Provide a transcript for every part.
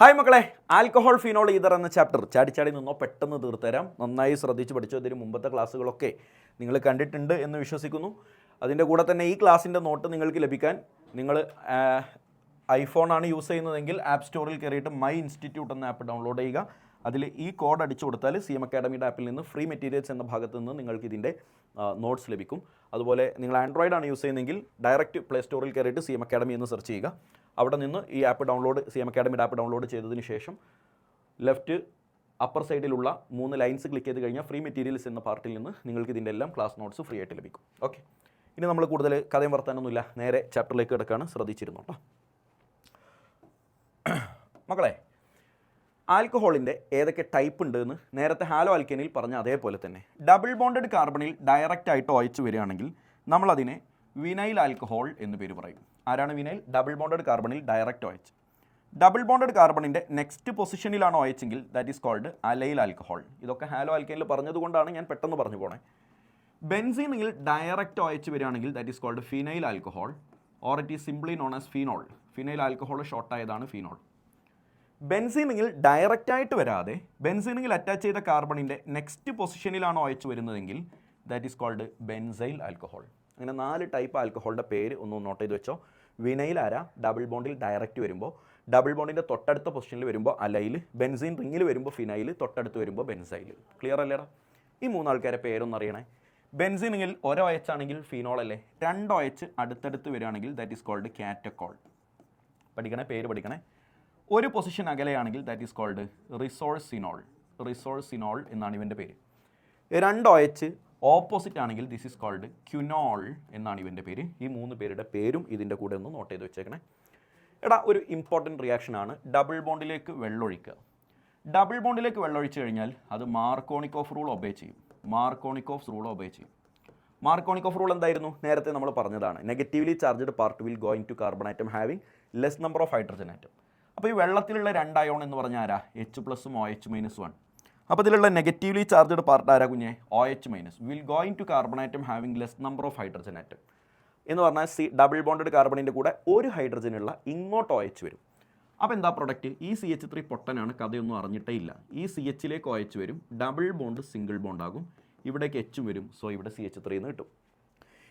Hi മക്കളെ, alcohol phenol ether എന്ന chapter ചാടി നിന്നോ പെട്ടെന്ന് തീർത്തരാം. നന്നായി ശ്രദ്ധിച്ച് പഠിച്ചു. ഇതിന് മുമ്പത്തെ ക്ലാസ്സുകളൊക്കെ നിങ്ങൾ കണ്ടിട്ടുണ്ട് എന്ന് വിശ്വസിക്കുന്നു. അതിൻ്റെ കൂടെ തന്നെ ഈ ക്ലാസ്സിൻ്റെ നോട്ട് നിങ്ങൾക്ക് ലഭിക്കാൻ നിങ്ങൾ ഐഫോണാണ് യൂസ് ചെയ്യുന്നതെങ്കിൽ ആപ്പ് സ്റ്റോറിൽ കയറിയിട്ട് മൈ ഇൻസ്റ്റിറ്റ്യൂട്ട് എന്ന ആപ്പ് ഡൗൺലോഡ് ചെയ്യുക. അതിൽ ഈ കോഡ് അടിച്ചു കൊടുത്താൽ CM അക്കാഡമിയുടെ ആപ്പിൽ നിന്ന് ഫ്രീ മെറ്റീരിയൽസ് എന്ന ഭാഗത്ത് നിന്ന് നിങ്ങൾക്ക് ഇതിൻ്റെ നോട്ട്സ് ലഭിക്കും. അതുപോലെ നിങ്ങൾ ആൻഡ്രോയിഡാണ് യൂസ് ചെയ്യുന്നതെങ്കിൽ ഡയറക്റ്റ് പ്ലേ സ്റ്റോറിൽ കയറിയിട്ട് CM അക്കാഡമി എന്ന് സെർച്ച് ചെയ്യുക. അവിടെ നിന്ന് ഈ ആപ്പ് CM അക്കാഡമിയുടെ ആപ്പ് ഡൗൺലോഡ് ചെയ്തതിന് ശേഷം ലെഫ്റ്റ് അപ്പർ സൈഡിലുള്ള 3 ലൈൻസ് ക്ലിക്ക് ചെയ്ത് കഴിഞ്ഞാൽ ഫ്രീ മെറ്റീരിയൽസ് എന്ന പാർട്ടിൽ നിന്ന് നിങ്ങൾക്ക് ഇതിൻ്റെ എല്ലാം ക്ലാസ് നോട്ട്സ് ഫ്രീ ആയിട്ട് ലഭിക്കും. ഓക്കെ, ഇനി നമ്മൾ കൂടുതൽ കഥയും വർത്താനൊന്നുമില്ല, നേരെ ചാപ്റ്ററിലേക്ക് കിടക്കാണ്. ശ്രദ്ധിച്ചിരുന്നു കേട്ടോ മക്കളെ. ആൽക്കഹോളിൻ്റെ ഏതൊക്കെ ടൈപ്പ് ഉണ്ട് എന്ന് നേരത്തെ ഹാലോ ആൽക്കേനിൽ പറഞ്ഞ അതേപോലെ തന്നെ ഡബിൾ ബോണ്ടഡ് കാർബണിൽ ഡയറക്റ്റ് ആയിട്ട് ഒഴിച്ച് വരികയാണെങ്കിൽ നമ്മളതിനെ വിനൈൽ ആൽക്കഹോൾ എന്ന് പേര് പറയും. ആരാണ് വിനൈൽ? ഡബിൾ ബോണ്ടഡ് കാർബണിൽ ഡയറക്റ്റ് ഒഴിച്ച്. ഡബിൾ ബോണ്ടഡ് കാർബണിൻ്റെ നെക്സ്റ്റ് പൊസിഷനിലാണ് ഒഴിച്ചെങ്കിൽ that is called allyl alcohol. ഇതൊക്കെ ഹാലോ ആൽക്കേനിൽ പറഞ്ഞതുകൊണ്ടാണ് ഞാൻ പെട്ടെന്ന് പറഞ്ഞു പോണേ. ബെൻസീനിൽ ഡയറക്റ്റ് ഒഴിച്ച് വരികയാണെങ്കിൽ that is called phenyl alcohol or it is simply known as phenol. Phenyl alcohol ഷോർട്ടായതാണ് ഫീനോൾ. ബെൻസീനിൽ ഡയറക്റ്റായിട്ട് വരാതെ ബെൻസീനിൽ അറ്റാച്ച് ചെയ്ത കാർബണിൻ്റെ നെക്സ്റ്റ് പൊസിഷനിലാണ് ഒഴിച്ച് വരുന്നതെങ്കിൽ that is called benzyl alcohol. അങ്ങനെ 4 ടൈപ്പ് ആൽക്കഹോളിൻ്റെ പേര് ഒന്ന് നോട്ട് ചെയ്ത് വെച്ചോ. വിനൈൽ ആരാ? ഡബിൾ ബോണ്ടിൽ ഡയറക്റ്റ് വരുമ്പോൾ, ഡബിൾ ബോണ്ടിൻ്റെ തൊട്ടടുത്ത പൊസിഷനിൽ വരുമ്പോൾ അലൈൽ, ബെൻസീൻ റിങ്ങിൽ വരുമ്പോൾ ഫിനൈൽ, തൊട്ടടുത്ത് വരുമ്പോൾ ബെൻസൈൽ. ക്ലിയർ അല്ലേടാ? ഈ 3 ആൾക്കാരെ പേരൊന്നും അറിയണേ. ബെൻസീനിൽ ഒരൊയച്ചാണെങ്കിൽ ഫിനോൾ അല്ലേ, 2 ഒയച്ച് അടുത്തടുത്ത് വരികയാണെങ്കിൽ ദാറ്റ് ഈസ് കോൾഡ് കാറ്റക്കോൾ. പഠിക്കണേ, പേര് പഠിക്കണേ. ഒരു പൊസിഷൻ അകലെയാണെങ്കിൽ ദാറ്റ് ഈസ് കോൾഡ് റിസോഴ്സിനോൾ. റിസോഴ്സിനോൾ എന്നാണ് ഇവൻ്റെ പേര്. 2 ഒയച്ച് ഓപ്പോസിറ്റ് ആണെങ്കിൽ ദിസ് ഈസ് കോൾഡ് ക്യുനോൾ എന്നാണ് ഇവൻ്റെ പേര്. ഈ 3 പേരുടെ പേരും ഇതിൻ്റെ കൂടെ ഒന്ന് നോട്ട് ചെയ്ത് വെച്ചേക്കണേ. എടാ, ഒരു ഇമ്പോർട്ടൻറ്റ് റിയാക്ഷനാണ് ഡബിൾ ബോണ്ടിലേക്ക് വെള്ളമൊഴിക്കുക. ഡബിൾ ബോണ്ടിലേക്ക് വെള്ളമൊഴിച്ച് കഴിഞ്ഞാൽ അത് മാർക്കോണിക്കോഫ് റൂൾ ഒബേ ചെയ്യും. മാർക്കോണിക്കോഫ് റൂൾ ഒബേ ചെയ്യും. മാർക്കോണിക്കോഫ് റൂൾ എന്തായിരുന്നു? നേരത്തെ നമ്മൾ പറഞ്ഞതാണ്. Negatively charged part will going to carbon atom having less number of hydrogen atom. അപ്പോൾ ഈ വെള്ളത്തിലുള്ള 2 അയോൺ എന്ന് പറഞ്ഞാൽ ആരാ? H+ഉം OH-1. അപ്പോൾ ഇതിലുള്ള നെഗറ്റീവ്ലി ചാർജ്ഡ് പാർട്ട് ആരാ കുഞ്ഞെ? OH- will going to carbon atom having less number of hydrogen atom എന്ന് പറഞ്ഞാൽ ഡബിൾ ബോണ്ടഡ് കാർബണിൻ്റെ കൂടെ ഒരു ഹൈഡ്രജനുള്ള ഇങ്ങോട്ട് OH വരും. അപ്പോൾ എന്താ പ്രൊഡക്റ്റ്? ഈ CH3 പൊട്ടനാണ്, കഥയൊന്നും അറിഞ്ഞിട്ടേ ഇല്ല. ഈ CHലേക്ക് OH വരും, ഡബിൾ ബോണ്ട് സിംഗിൾ ബോണ്ട് ആകും, ഇവിടേക്ക് H വരും. സോ ഇവിടെ CH3 എന്ന് കിട്ടും.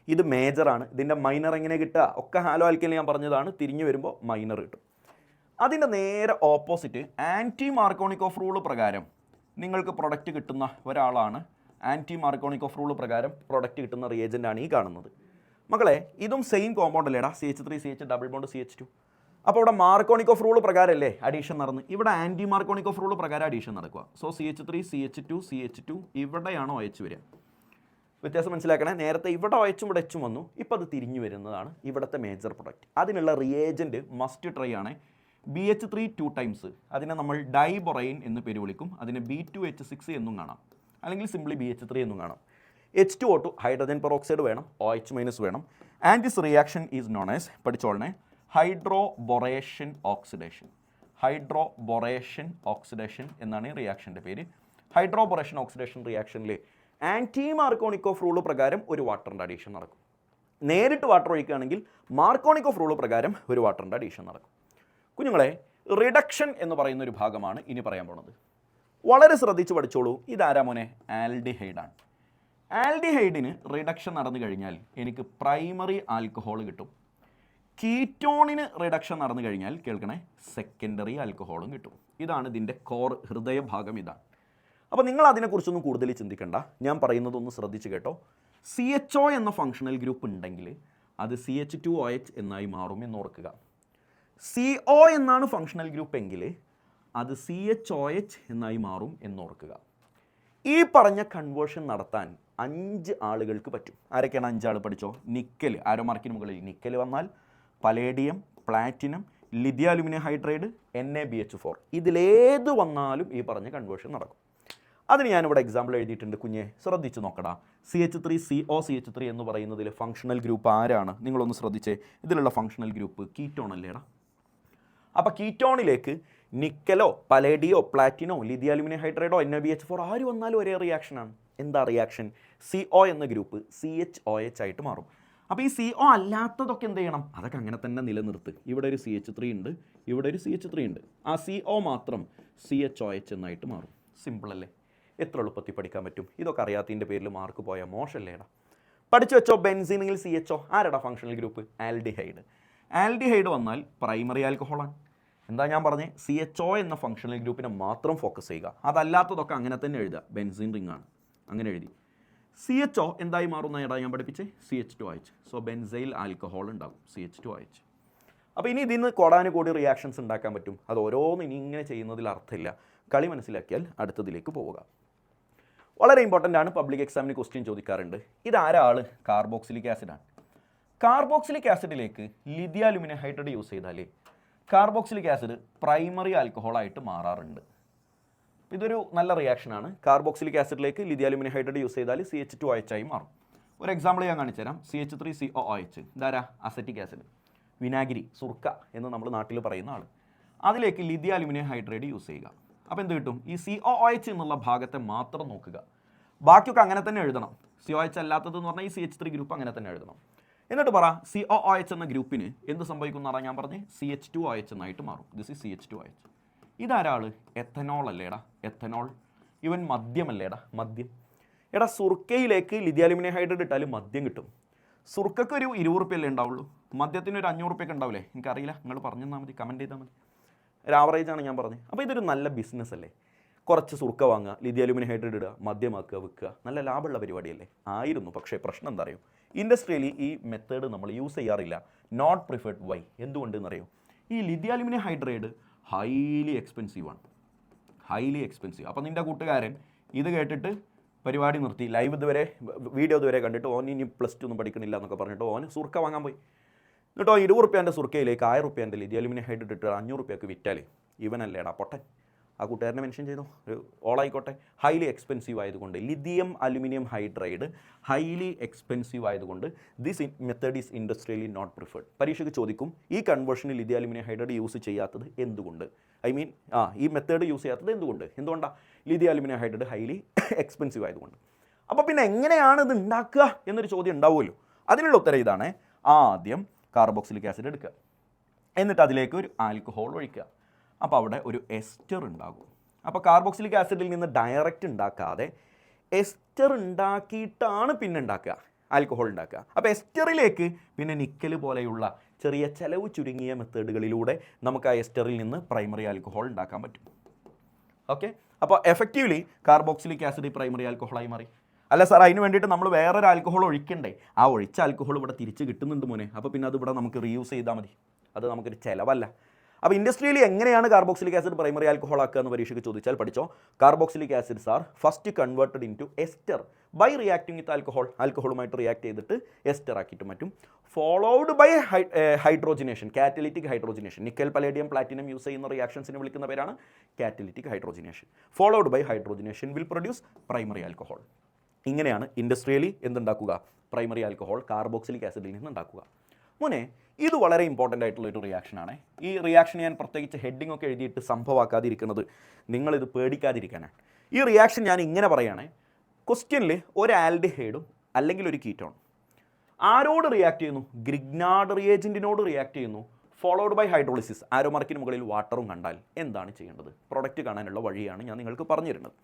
ഇത് മേജറാണ്. ഇതിൻ്റെ മൈനർ എങ്ങനെ കിട്ടുക? ഒക്കെ ഹാലോ ആൽക്കേനിൽ ഞാൻ പറഞ്ഞതാണ്. തിരിഞ്ഞു വരുമ്പോൾ മൈനർ കിട്ടും. അതിൻ്റെ നേരെ ഓപ്പോസിറ്റ് ആൻറ്റി മാർക്കോണിക്കോഫ് റൂൾ പ്രകാരം നിങ്ങൾക്ക് പ്രൊഡക്റ്റ് കിട്ടുന്ന ഒരാളാണ്. ആൻറ്റി മാർക്കോണിക്കോഫ് റൂൾ പ്രകാരം പ്രൊഡക്റ്റ് കിട്ടുന്ന റിയേജൻ്റാണ് ഈ കാണുന്നത്. മക്കളെ, ഇതും സെയിം കോമ്പൗണ്ട് അല്ലേടാ? CH3 CH double bond CH2. അപ്പോൾ ഇവിടെ മാർക്കോണിക്കോഫ് റൂൾ പ്രകാരമല്ലേ അഡീഷൻ നടന്ന്? ഇവിടെ ആൻറ്റി മാർക്കോണിക്കോഫ് റൂൾ പ്രകാരം അഡീഷൻ നടക്കുക. സോ CH3 CH2 ഇവിടെയാണ് OH വരിക. വ്യത്യാസം മനസ്സിലാക്കണേ. നേരത്തെ ഇവിടെ OH ഇവിടെ H വന്നു, ഇപ്പോൾ അത് തിരിഞ്ഞു വരുന്നതാണ് ഇവിടുത്തെ മേജർ പ്രൊഡക്റ്റ്. അതിനുള്ള റിയേജൻറ്റ് മസ്റ്റ് ട്രൈ ആണ്. BH3 2 ടൈംസ്, അതിനെ നമ്മൾ ഡൈബൊറൈൻ എന്ന് പേര് വിളിക്കും. അതിനെ B2H6 എന്നും കാണാം, അല്ലെങ്കിൽ സിംപ്ലി BH3 എന്നും കാണാം. H2O2 ഹൈഡ്രജൻ പെറോക്സൈഡ് വേണം, OH- വേണം. And this reaction is known as, പഠിച്ചോളണേ, ഹൈഡ്രോബൊറേഷൻ ഓക്സിഡേഷൻ. ഹൈഡ്രോബൊറേഷൻ ഓക്സിഡേഷൻ എന്നാണ് ഈ റിയാക്ഷൻ്റെ പേര്. ഹൈഡ്രോബൊറേഷൻ ഓക്സിഡേഷൻ റിയാക്ഷനിൽ ആൻറ്റി മാർക്കോണിക്കോഫ് റൂൾ പ്രകാരം ഒരു വാട്ടറിൻ്റെ അഡീഷൻ നടക്കും. നേരിട്ട് വാട്ടർ ഒഴിക്കുകയാണെങ്കിൽ മാർക്കോണിക്കോഫ് റൂൾ പ്രകാരം ഒരു വാട്ടറിൻ്റെ അഡീഷൻ നടക്കും. കുഞ്ഞുങ്ങളെ, റിഡക്ഷൻ എന്ന് പറയുന്ന ഒരു ഭാഗമാണ് ഇനി പറയാൻ പോണത്. വളരെ ശ്രദ്ധിച്ച് പഠിച്ചോളൂ. ഇതാരാ മോനെ? ആൽഡിഹൈഡാണ്. ആൽഡിഹൈഡിന് റിഡക്ഷൻ നടന്നു കഴിഞ്ഞാൽ എനിക്ക് പ്രൈമറി ആൽക്കഹോൾ കിട്ടും. കീറ്റോണിന് റിഡക്ഷൻ നടന്നു കഴിഞ്ഞാൽ കേൾക്കണേ, സെക്കൻഡറി ആൽക്കഹോളും കിട്ടും. ഇതാണ് ഇതിൻ്റെ കോർ, ഹൃദയഭാഗം ഇതാണ്. അപ്പോൾ നിങ്ങൾ അതിനെക്കുറിച്ചൊന്നും കൂടുതൽ ചിന്തിക്കേണ്ട, ഞാൻ പറയുന്നതൊന്ന് ശ്രദ്ധിച്ച് കേട്ടോ. CHO എന്ന ഫങ്ഷണൽ ഗ്രൂപ്പ് ഉണ്ടെങ്കിൽ അത് CH2OH എന്നായി മാറും എന്നോർക്കുക. CO എന്നാണ് ഫങ്ഷണൽ ഗ്രൂപ്പ് എങ്കിൽ അത് CHOH എന്നായി മാറും എന്നോർക്കുക. ഈ പറഞ്ഞ കൺവേർഷൻ നടത്താൻ 5 ആളുകൾക്ക് പറ്റും. ആരൊക്കെയാണ് 5 ആൾ? പഠിച്ചോ. നിക്കൽ, ആരോ മാർക്കിന് മുകളിൽ നിക്കൽ വന്നാൽ palladium, platinum, lithium aluminium hydride, NaBH4, ഇതിലേത് വന്നാലും ഈ പറഞ്ഞ കൺവേർഷൻ നടക്കും. അതിന് ഞാനിവിടെ എക്സാമ്പിൾ എഴുതിയിട്ടുണ്ട് കുഞ്ഞെ, ശ്രദ്ധിച്ച് നോക്കടാ. CH3 COCH3 എന്ന് പറയുന്നതിൽ ഫങ്ഷണൽ ഗ്രൂപ്പ് ആരാണ്? നിങ്ങളൊന്ന് ശ്രദ്ധിച്ചേ. ഇതിലുള്ള ഫങ്ഷണൽ ഗ്രൂപ്പ് കീറ്റോൺ അല്ലേടാ? അപ്പോൾ കീറ്റോണിലേക്ക് നിക്കലോ പലേഡിയോ പ്ലാറ്റിനോ ലിഥിയം അലുമിനിയം ഹൈഡ്രൈഡോ NaBH4 ആര് വന്നാലും ഒരേ റിയാക്ഷനാണ്. എന്താ റിയാക്ഷൻ? CO എന്ന ഗ്രൂപ്പ് CHOH ആയിട്ട് മാറും. അപ്പോൾ ഈ CO അല്ലാത്തതൊക്കെ എന്ത് ചെയ്യണം? അതൊക്കെ അങ്ങനെ തന്നെ നിലനിർത്ത്. ഇവിടെ ഒരു CH3 ഉണ്ട്, ഇവിടെ ഒരു CH3 ഉണ്ട്. ആ CO മാത്രം CHOH എന്നായിട്ട് മാറും. സിമ്പിൾ അല്ലേ? എത്ര എളുപ്പത്തിൽ പഠിക്കാൻ പറ്റും? ഇതൊക്കെ അറിയാത്തതിൻ്റെ പേരിൽ മാർക്ക് പോയാൽ മോശമല്ലേടാ. പഠിച്ചു വെച്ചോ. ബെൻസീനിൽ CHO ആരടാ ഫങ്ഷണൽ ഗ്രൂപ്പ്? ആൽഡിഹൈഡ്. ആൽഡിഹൈഡ് വന്നാൽ പ്രൈമറി ആൽക്കഹോളാണ്. എന്താ ഞാൻ പറഞ്ഞത്? CHO എന്ന ഫങ്ഷണൽ ഗ്രൂപ്പിനെ മാത്രം ഫോക്കസ് ചെയ്യുക. അതല്ലാത്തതൊക്കെ അങ്ങനെ തന്നെ എഴുതുക. ബെൻസീൻ റിംഗ് ആണ്, അങ്ങനെ എഴുതി. CHO എന്തായി മാറുന്ന ഏടാ ഞാൻ പഠിപ്പിച്ച്? CH2OH. സോ ബെൻസൈൽ ആൽക്കഹോൾ ഉണ്ടാകും, CH2OH. അപ്പോൾ ഇനി ഇതിൽ നിന്ന് കോടാനുകൂടി റിയാക്ഷൻസ് ഉണ്ടാക്കാൻ പറ്റും. അത് ഓരോന്നും ഇനി ഇങ്ങനെ ചെയ്യുന്നതിൽ അർത്ഥമില്ല. കളി മനസ്സിലാക്കിയാൽ അടുത്തതിലേക്ക് പോവുക. വളരെ ഇമ്പോർട്ടൻ്റ് ആണ്, പബ്ലിക് എക്സാമിന് ക്വസ്റ്റ്യൻ ചോദിക്കാറുണ്ട്. ഇതാരാ ആള്? കാർബോക്സിലിക് ആസിഡാണ്. കാർബോക്സിലിക് ആസിഡിലേക്ക് ലിഥിയം അലുമിനിയം ഹൈഡ്രൈഡ് യൂസ് ചെയ്താൽ കാർബോക്സിലിക് ആസിഡ് പ്രൈമറി ആൽക്കഹോളായിട്ട് മാറാറുണ്ട്. ഇതൊരു നല്ല റിയാക്ഷനാണ്. കാർബോക്സിലിക് ആസിഡിലേക്ക് ലിഥിയം അലുമിനിയം ഹൈഡ്രൈഡ് യൂസ് ചെയ്താൽ CH2OH ആയി മാറും. ഒരു എക്സാമ്പിൾ ഞാൻ കാണിച്ചു തരാം. CH3COOH ഇതാരാ? അസറ്റിക് ആസിഡ്, വിനാഗിരി, സുർക്ക എന്ന് നമ്മൾ നാട്ടിൽ പറയുന്ന ആൾ. അതിലേക്ക് ലിഥിയം അലുമിനിയം ഹൈഡ്രൈഡ് യൂസ് ചെയ്യുക. അപ്പോൾ എന്ത് കിട്ടും? ഈ COOH എന്നുള്ള ഭാഗത്തെ മാത്രം നോക്കുക. ബാക്കിയൊക്കെ അങ്ങനെ തന്നെ എഴുതണം. COH അല്ലാത്തത് എന്ന് പറഞ്ഞാൽ ഈ CH3 ഗ്രൂപ്പ് അങ്ങനെ തന്നെ എഴുതണം. എന്നിട്ട് പറ COOH എന്ന ഗ്രൂപ്പിന് എന്ത് സംഭവിക്കുന്നതാണ് ഞാൻ പറഞ്ഞ്? CH2OH എന്നായിട്ട് മാറും. This is CH2OH. ഇതാരാള്? എത്തനോൾ അല്ലേടാ, എത്തനോൾ. ഇവൻ മദ്യമല്ലേടാ, മദ്യം. എടാ സുർക്കയിലേക്ക് ലിഥിയം അലുമിനിയം ഹൈഡ്രൈഡ് ഇട്ടാലും മദ്യം കിട്ടും. സുർക്കയ്ക്ക് ഒരു 20 റുപ്യല്ലേ ഉണ്ടാവുള്ളൂ, മദ്യത്തിന് ഒരു 500 റുപ്യൊക്കെ ഉണ്ടാവില്ലേ? എനിക്കറിയില്ല, നിങ്ങൾ പറഞ്ഞു തന്നാൽ മതി, കമൻറ്റ് ചെയ്താൽ മതി. ഒരു ആവറേജാണ് ഞാൻ പറഞ്ഞത്. അപ്പോൾ ഇതൊരു നല്ല ബിസിനസ് അല്ലേ? കുറച്ച് സുർക്ക വാങ്ങുക, ലിഥിയം അലുമിനിയം ഹൈഡ്രൈഡ് ഇടുക, മദ്യമാക്കുക, വിൽക്കുക. നല്ല ലാഭമുള്ള പരിപാടിയല്ലേ? ആയിരുന്നു. പക്ഷേ പ്രശ്നം എന്താ അറിയോ? ഇൻഡസ്ട്രിയലി ഈ മെത്തേഡ് നമ്മൾ യൂസ് ചെയ്യാറില്ല. Not preferred. വൈ? എന്തുകൊണ്ടെന്നറിയോ? ഈ lithium aluminium hydride highly expensive ആണ്, ഹൈലി എക്സ്പെൻസീവ്. അപ്പോൾ നിൻ്റെ കൂട്ടുകാരൻ ഇത് കേട്ടിട്ട് പരിപാടി നിർത്തി, ലൈവ് ഇതുവരെ വീഡിയോ ഇതുവരെ കണ്ടിട്ട് ഓൻ ഇനി +2 ഒന്നും പഠിക്കണില്ല എന്നൊക്കെ പറഞ്ഞിട്ട് ഓന് സുർക്ക വാങ്ങാൻ പോയി. എന്നിട്ടോ 20 റുപ്യേൻ്റെ സുർക്കയിലേക്ക് 1000 റുപ്യേൻ്റെ ലിഥിയം അലുമിനിയം ഹൈഡ്രൈഡ് ഇട്ട് 500 റുപ്യക്ക് വിറ്റാൽ ഇവനല്ലേടാ പൊട്ടൻ. ആ കൂട്ടുകാരനെ മെൻഷൻ ചെയ്തു, ഓളായിക്കോട്ടെ. ഹൈലി എക്സ്പെൻസീവ് ആയതുകൊണ്ട് lithium aluminium hydride highly expensive ആയതുകൊണ്ട് this method is industrially not preferred. പരീക്ഷയ്ക്ക് ചോദിക്കും, ഈ കൺവേർഷനിൽ ലിഥിയം അലുമിനിയം ഹൈഡ്രൈഡ് യൂസ് ചെയ്യാത്തത് എന്തുകൊണ്ട്? ഈ മെത്തേഡ് യൂസ് ചെയ്യാത്തത് എന്തുകൊണ്ടാണ്? Lithium aluminium hydride highly expensive ആയതുകൊണ്ട്. അപ്പോൾ പിന്നെ എങ്ങനെയാണ് ഇത് ഉണ്ടാക്കുക എന്നൊരു ചോദ്യം ഉണ്ടാവുമല്ലോ. അതിനുള്ള ഉത്തരം ഇതാണ്. ആദ്യം കാർബോക്സിലിക് ആസിഡ് എടുക്കുക, എന്നിട്ട് അതിലേക്ക് ഒരു ആൽക്കഹോൾ ഒഴിക്കുക. അപ്പോൾ അവിടെ ഒരു എസ്റ്റർ ഉണ്ടാകും. അപ്പോൾ കാർബോക്സിലിക് ആസിഡിൽ നിന്ന് ഡയറക്റ്റ് ഉണ്ടാക്കാതെ എസ്റ്റർ ഉണ്ടാക്കിയിട്ടാണ് പിന്നെ ഉണ്ടാക്കുക, ആൽക്കഹോൾ ഉണ്ടാക്കുക. അപ്പോൾ എസ്റ്ററിലേക്ക് പിന്നെ നിക്കൽ പോലെയുള്ള ചെറിയ ചെലവ് ചുരുങ്ങിയ മെത്തേഡുകളിലൂടെ നമുക്ക് ആ എസ്റ്ററിൽ നിന്ന് പ്രൈമറി ആൽക്കഹോൾ ഉണ്ടാക്കാൻ പറ്റും. ഓക്കെ, അപ്പോൾ എഫക്റ്റീവ്ലി കാർബോക്സിലിക് ആസിഡ് പ്രൈമറി ആൽക്കഹോളായി മാറി. അല്ല സാർ, അതിന് വേണ്ടിയിട്ട് നമ്മൾ വേറൊരു ആൽക്കഹോൾ ഒഴിക്കണ്ടേ? ആ ഒഴിച്ച ആൽക്കഹോൾ ഇവിടെ തിരിച്ച് കിട്ടുന്നുണ്ട് മോനെ. അപ്പോൾ പിന്നെ അത് ഇവിടെ നമുക്ക് റീയൂസ് ചെയ്താൽ മതി, അത് നമുക്കൊരു ചിലവല്ല. അപ്പോൾ ഇൻഡസ്ട്രിയിൽ എങ്ങനെയാണ് കാർബോക്സിലിക് ആസിഡ് പ്രൈമറി ആൽക്കഹോൾ ആക്കുക എന്ന് പരീക്ഷയ്ക്ക് ചോദിച്ചാൽ പഠിച്ചോ. Carboxylic acids are first converted into ester by reacting with alcohol. ആൽക്കഹോളുമായിട്ട് റിയാക്ട് ചെയ്തിട്ട് എസ്റ്റർ ആക്കിയിട്ട് പറ്റും. Followed by hydrogenation, catalytic hydrogenation. Nickel, palladium, platinum use ചെയ്യുന്ന റിയാക്ഷൻസിനെ വിളിക്കുന്ന പേരാണ് catalytic hydrogenation. Followed by hydrogenation will produce primary alcohol. ഇങ്ങനെയാണ് industrially എന്തുണ്ടാക്കുക? പ്രൈമറി ആൽക്കഹോൾ കാർബോക്സിലിക് ആസിഡിൽ നിന്ന് ഉണ്ടാക്കുക. മോനെ, ഇത് വളരെ ഇമ്പോർട്ടൻ്റ് ആയിട്ടുള്ളൊരു റിയാക്ഷനാണ്. ഈ റിയാക്ഷൻ ഞാൻ പ്രത്യേകിച്ച് ഹെഡിങ് ഒക്കെ എഴുതിയിട്ട് സംഭവമാക്കാതിരിക്കുന്നത് നിങ്ങളിത് പേടിക്കാതിരിക്കാനാണ്. ഈ റിയാക്ഷൻ ഞാൻ ഇങ്ങനെ പറയുകയാണെ, ക്വസ്റ്റ്യനിൽ ഒരു ആൽഡിഹൈഡും അല്ലെങ്കിൽ ഒരു കീറ്റോൺ ആരോട് റിയാക്ട് ചെയ്യുന്നു? ഗ്രിഗ്നാർഡ് റിയേജൻറ്റിനോട് റിയാക്ട് ചെയ്യുന്നു. Followed by hydrolysis. ആരോ മാർക്കിന് മുകളിൽ വാട്ടറും കണ്ടാൽ എന്താണ് ചെയ്യേണ്ടത്? പ്രൊഡക്റ്റ് കാണാനുള്ള വഴിയാണ് ഞാൻ നിങ്ങൾക്ക് പറഞ്ഞു തരുന്നത്.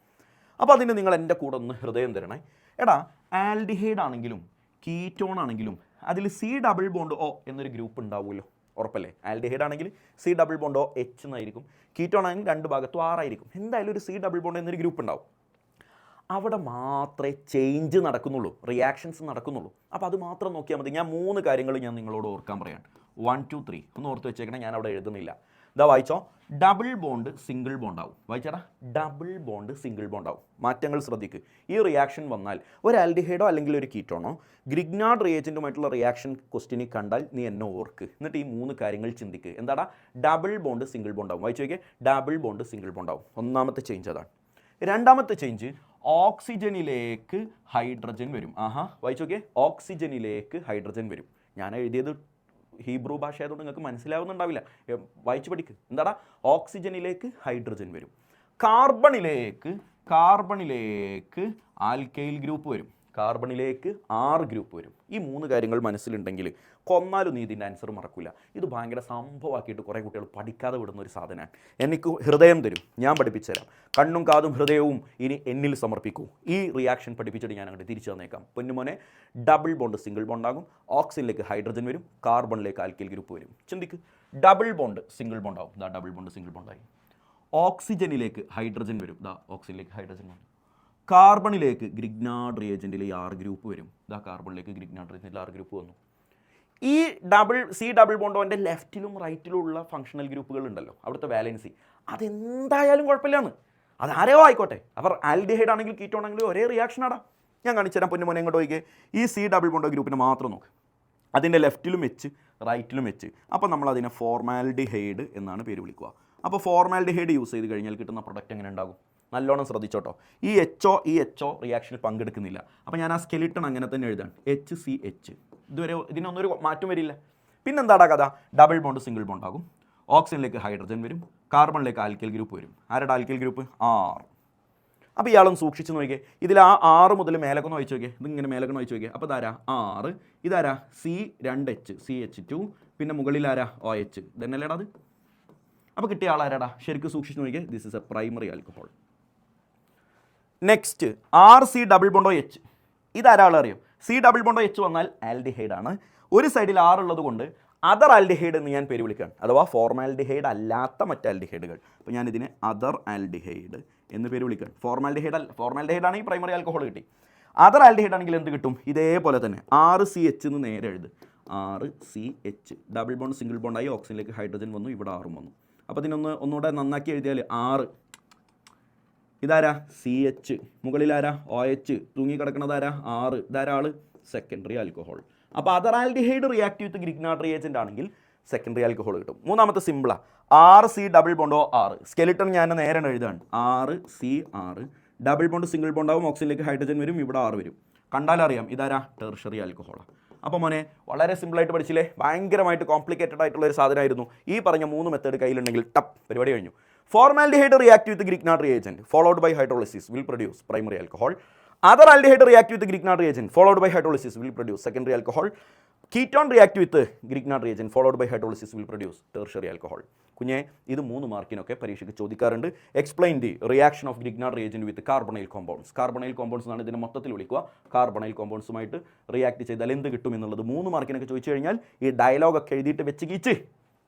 അപ്പോൾ അതിന് നിങ്ങൾ എൻ്റെ കൂടെ ഒന്ന് ഹൃദയം തരണേ. എടാ, ആൽഡിഹൈഡ് ആണെങ്കിലും കീറ്റോൺ ആണെങ്കിലും അതിൽ C⋅O എന്നൊരു ഗ്രൂപ്പ് ഉണ്ടാവുമല്ലോ, ഉറപ്പല്ലേ? ആൽഡിഹൈഡ് ആണെങ്കിൽ C⋅O H എന്നായിരിക്കും, കീറ്റോൺ ആണെങ്കിൽ 2 ഭാഗത്തും R ആയിരിക്കും. എന്തായാലും ഒരു C⋅O എന്നൊരു ഗ്രൂപ്പ് ഉണ്ടാവും. അവിടെ മാത്രമേ ചേഞ്ച് നടക്കുന്നുള്ളൂ, റിയാക്ഷൻസ് നടക്കുന്നുള്ളൂ. അപ്പോൾ അത് മാത്രം നോക്കിയാൽ മതി. ഞാൻ 3 കാര്യങ്ങൾ ഞാൻ നിങ്ങളോട് ഓർക്കാൻ പറയാം. 1 2 3 ഒന്ന് ഓർത്ത് വെച്ചേക്കണേ, ഞാൻ അവിടെ എഴുതുന്നില്ല. ഇതാ വായിച്ചോ. ഡബിൾ ബോണ്ട് സിംഗിൾ ബോണ്ട് ആവും. വായിച്ചേടാ, ഡബിൾ ബോണ്ട് സിംഗിൾ ബോണ്ട് ആവും. മാറ്റങ്ങൾ ശ്രദ്ധിക്കുക. ഈ റിയാക്ഷൻ വന്നാൽ ഒരു ആൽഡിഹൈഡോ അല്ലെങ്കിൽ ഒരു കീറ്റോണോ ഗ്രിഗ്നാർഡ് റിയേജൻറ്റുമായിട്ടുള്ള റിയാക്ഷൻ ക്വസ്റ്റ്യനിൽ കണ്ടാൽ നീ എന്നെ ഓർക്ക്. എന്നിട്ട് ഈ 3 കാര്യങ്ങൾ ചിന്തിക്കുക. എന്താടാ? ഡബിൾ ബോണ്ട് സിംഗിൾ ബോണ്ട് ആവും. വായിച്ചു നോക്കിയേ, ഡബിൾ ബോണ്ട് സിംഗിൾ ബോണ്ട് ആവും. ഒന്നാമത്തെ ചേഞ്ച് അതാണ്. രണ്ടാമത്തെ ചേഞ്ച് ഓക്സിജനിലേക്ക് ഹൈഡ്രജൻ വരും. വായിച്ചു നോക്കിയേ, ഓക്സിജനിലേക്ക് ഹൈഡ്രജൻ വരും. ഞാൻ എഴുതിയത് ഹീബ്രു ഭാഷ ആയതുകൊണ്ട് നിങ്ങൾക്ക് മനസ്സിലാവുന്നുണ്ടാവില്ല, വായിച്ചു പഠിക്കുക. എന്താടാ? ഓക്സിജനിലേക്ക് ഹൈഡ്രജൻ വരും. കാർബണിലേക്ക് ആൽക്കൈൽ ഗ്രൂപ്പ് വരും. കാർബണിലേക്ക് 6 ഗ്രൂപ്പ് വരും. ഈ 3 കാര്യങ്ങൾ മനസ്സിലുണ്ടെങ്കിൽ കൊന്നാലും നീ ഇതിൻ്റെ ആൻസർ മറക്കില്ല. ഇത് ഭയങ്കര സംഭവമാക്കിയിട്ട് കുറേ കുട്ടികൾ പഠിക്കാതെ വിടുന്ന ഒരു സാധനമാണ്. എനിക്ക് ഹൃദയം തരും, ഞാൻ പഠിപ്പിച്ചു തരാം. കണ്ണും കാതും ഹൃദയവും ഇനി എന്നിൽ സമർപ്പിക്കൂ. ഈ റിയാക്ഷൻ പഠിപ്പിച്ചിട്ട് ഞാൻ അങ്ങോട്ട് തിരിച്ചു തന്നേക്കാം. പൊന്നുമോനെ, ഡബിൾ ബോണ്ട് സിംഗിൾ ബോണ്ടാകും, ഓക്സിജനിലേക്ക് ഹൈഡ്രജൻ വരും, കാർബണിലേക്ക് ആൽക്കിൽ ഗ്രൂപ്പ് വരും. ചിന്തിക്ക്, ഡബിൾ ബോണ്ട് സിംഗിൾ ബോണ്ടാവും, ദാ ഡബിൾ ബോണ്ട് സിംഗിൾ ബോണ്ടായി. ഓക്സിജനിലേക്ക് ഹൈഡ്രജൻ വരും, ദാ ഓക്സിജനിലേക്ക് ഹൈഡ്രജൻ വരും. കാർബണിലേക്ക് ഗ്രിഗ്നാർഡ് റിയേജൻറ്റിൽ 6 ഗ്രൂപ്പ് വരും, ഇതാ കാർബണിലേക്ക് ഗ്രിഗ്നാർഡ് റിയേജൻറ്റിൽ 6 ഗ്രൂപ്പ് വന്നു. ഈ ഡബിൾ ബോണ്ടോൻ്റെ ലെഫ്റ്റിലും റൈറ്റിലും ഉള്ള ഫങ്ഷണൽ ഗ്രൂപ്പുകൾ ഉണ്ടല്ലോ, അവിടുത്തെ വാലൻസി അതെന്തായാലും കുഴപ്പമില്ലാന്ന്. അതാരോ ആയിക്കോട്ടെ, അവർ ആൽഡിഹൈഡ് ആണെങ്കിൽ കീറ്റോൺ ആണെങ്കിലും ഒരേ റിയാക്ഷനാടാ. ഞാൻ കാണിച്ചു തരാം. പൊന്നുമോനെ എങ്ങോട്ട് നോക്കിയേ, ഈ സി ഡബിൾ ബോണ്ടോ ഗ്രൂപ്പിനെ മാത്രം നോക്ക്. അതിൻ്റെ ലെഫ്റ്റിലും എച്ച് റൈറ്റിലും എച്ച്. അപ്പോൾ നമ്മൾ അതിനെ ഫോർമാൽഡിഹൈഡ് എന്നാണ് പേര് വിളിക്കുക. അപ്പോൾ ഫോർമാൽഡിഹൈഡ് യൂസ് ചെയ്ത് കഴിഞ്ഞാൽ കിട്ടുന്ന പ്രൊഡക്റ്റ് എങ്ങനെ ഉണ്ടാകും? നല്ലോണം ശ്രദ്ധിച്ചോട്ടോ. ഈ എച്ച് റിയാക്ഷനിൽ പങ്കെടുക്കുന്നില്ല. അപ്പോൾ ഞാൻ ആ സ്കെലിട്ടൺ അങ്ങനെ തന്നെ എഴുതാൻ, HCH. ഇതുവരെ ഇതിനൊന്നും ഒരു മാറ്റം വരില്ല. പിന്നെന്താടാ കഥ? ഡബിൾ ബോണ്ട് സിംഗിൾ ബോണ്ടാകും, ഓക്സിജനിലേക്ക് ഹൈഡ്രജൻ വരും, കാർബണിലേക്ക് ആൽക്കിൽ ഗ്രൂപ്പ് വരും. ആരുടെ ആൽക്കിൽ ഗ്രൂപ്പ്? 6. അപ്പോൾ ഇയാളൊന്ന് സൂക്ഷിച്ച് നോക്കിയേ. ഇതിൽ ആ 6 മുതൽ മേലക്കൊന്ന് വായിച്ചു നോക്കിയേ. ഇതിങ്ങനെ മേലക്കൊന്ന് വായിച്ചു നോക്കിയേ. അപ്പോൾ ഇതാരാ? 6. ഇതാരാ? C2H, CH2. പിന്നെ മുകളിൽ ആരാ? OH. ഇതന്നെല്ലേടാ അത്? അപ്പോൾ കിട്ടിയ ആളാരാടാ? ശരിക്കും സൂക്ഷിച്ച് നോക്കിയേ. This is a primary alcohol. Next RC double bond O H. ഇതാരാളറിയും? C ഡബിൾ ബോണ്ടോ H വന്നാൽ ആൽഡിഹൈഡ് ആണ്. ഒരു സൈഡിൽ 6 ഉള്ളത് കൊണ്ട് അതർ ആൽഡിഹൈഡ് എന്ന് ഞാൻ പേര് വിളിക്കുകയാണ്, അഥവാ ഫോർമാൽഡിഹൈഡ് അല്ലാത്ത മറ്റ് ആൽഡിഹൈഡുകൾ. അപ്പോൾ ഞാനിതിനെ അതർ ആൽഡിഹൈഡ് എന്ന് പേര് വിളിക്കുകയാണ്. ഫോർമാൽഡിഹൈഡ് ആണെങ്കിൽ പ്രൈമറി ആൽക്കഹോൾ കിട്ടി. അതർ ആൽഡിഹൈഡ് ആണെങ്കിൽ എന്ത് കിട്ടും? ഇതേപോലെ തന്നെ 6CH എന്ന് നേരെ എഴുത്. 6CH ഡബിൾ ബോണ്ട് സിംഗിൾ ബോണ്ടായി, ഓക്സിജനിലേക്ക് ഹൈഡ്രജൻ വന്നു, ഇവിടെ 6 വന്നു. അപ്പോൾ ഒന്നുകൂടെ നന്നാക്കി എഴുതിയാൽ 6. ഇതാരാ? CH. മുകളിലാരാ? OH. തൂങ്ങിക്കിടക്കണതാരാ? 6. ഇതാരാൾ? Secondary alcohol. അപ്പോൾ other aldehyde react with Grignard reagent ആണെങ്കിൽ സെക്കൻഡറി ആൽക്കഹോൾ കിട്ടും. മൂന്നാമത്തെ സിമ്പിളാണ്. 6C double ബോണ്ടോ 6. സ്കെലിട്ടൺ ഞാൻ നേരെ എഴുതാണ്. 6C6 ഡബിൾ ബോണ്ട് സിംഗിൾ ബോണ്ടാവും, ഓക്സിജനിലേക്ക് ഹൈഡ്രജൻ വരും, ഇവിടെ 6 വരും. കണ്ടാലറിയാം ഇതാരാ? ടെർഷറി ആൽക്കഹോളാണ്. അപ്പോൾ മോനെ വളരെ സിമ്പിളായിട്ട് പഠിച്ചില്ലേ? ഭയങ്കരമായിട്ട് കോംപ്ലിക്കേറ്റഡ് ആയിട്ടുള്ള ഒരു സാധനമായിരുന്നു. ഈ പറഞ്ഞ 3 മെത്തേഡ് കയ്യിലുണ്ടെങ്കിൽ ടപ്പ് പരിപാടി കഴിഞ്ഞു. Formaldehyde react with Grignard reagent followed by hydrolysis will produce primary alcohol. Other aldehyde react with Grignard reagent followed by hydrolysis will produce secondary alcohol. Ketone react with Grignard reagent followed by hydrolysis will produce tertiary alcohol. കുഞ്ഞെ ഇത് 3 മാർക്കിനൊക്കെ പരീക്ഷയ്ക്ക് ചോദിക്കാറുണ്ട്. Explain the reaction of Grignard reagent with carbonyl compounds. Carbonyl compounds എന്നാണ് ഇതിനെ മൊത്തത്തിൽ വിളിക്കുക. Carbonyl കോമ്പൗണ്ട്സുമായിട്ട് react ചെയ്താൽ എന്ത് കിട്ടും എന്നുള്ളത് 3 മാർക്കിനൊക്കെ ചോദിച്ചു കഴിഞ്ഞാൽ ഈ ഡയലോഗൊക്കെ എഴുതിയിട്ട് വെച്ച് കീച്ച്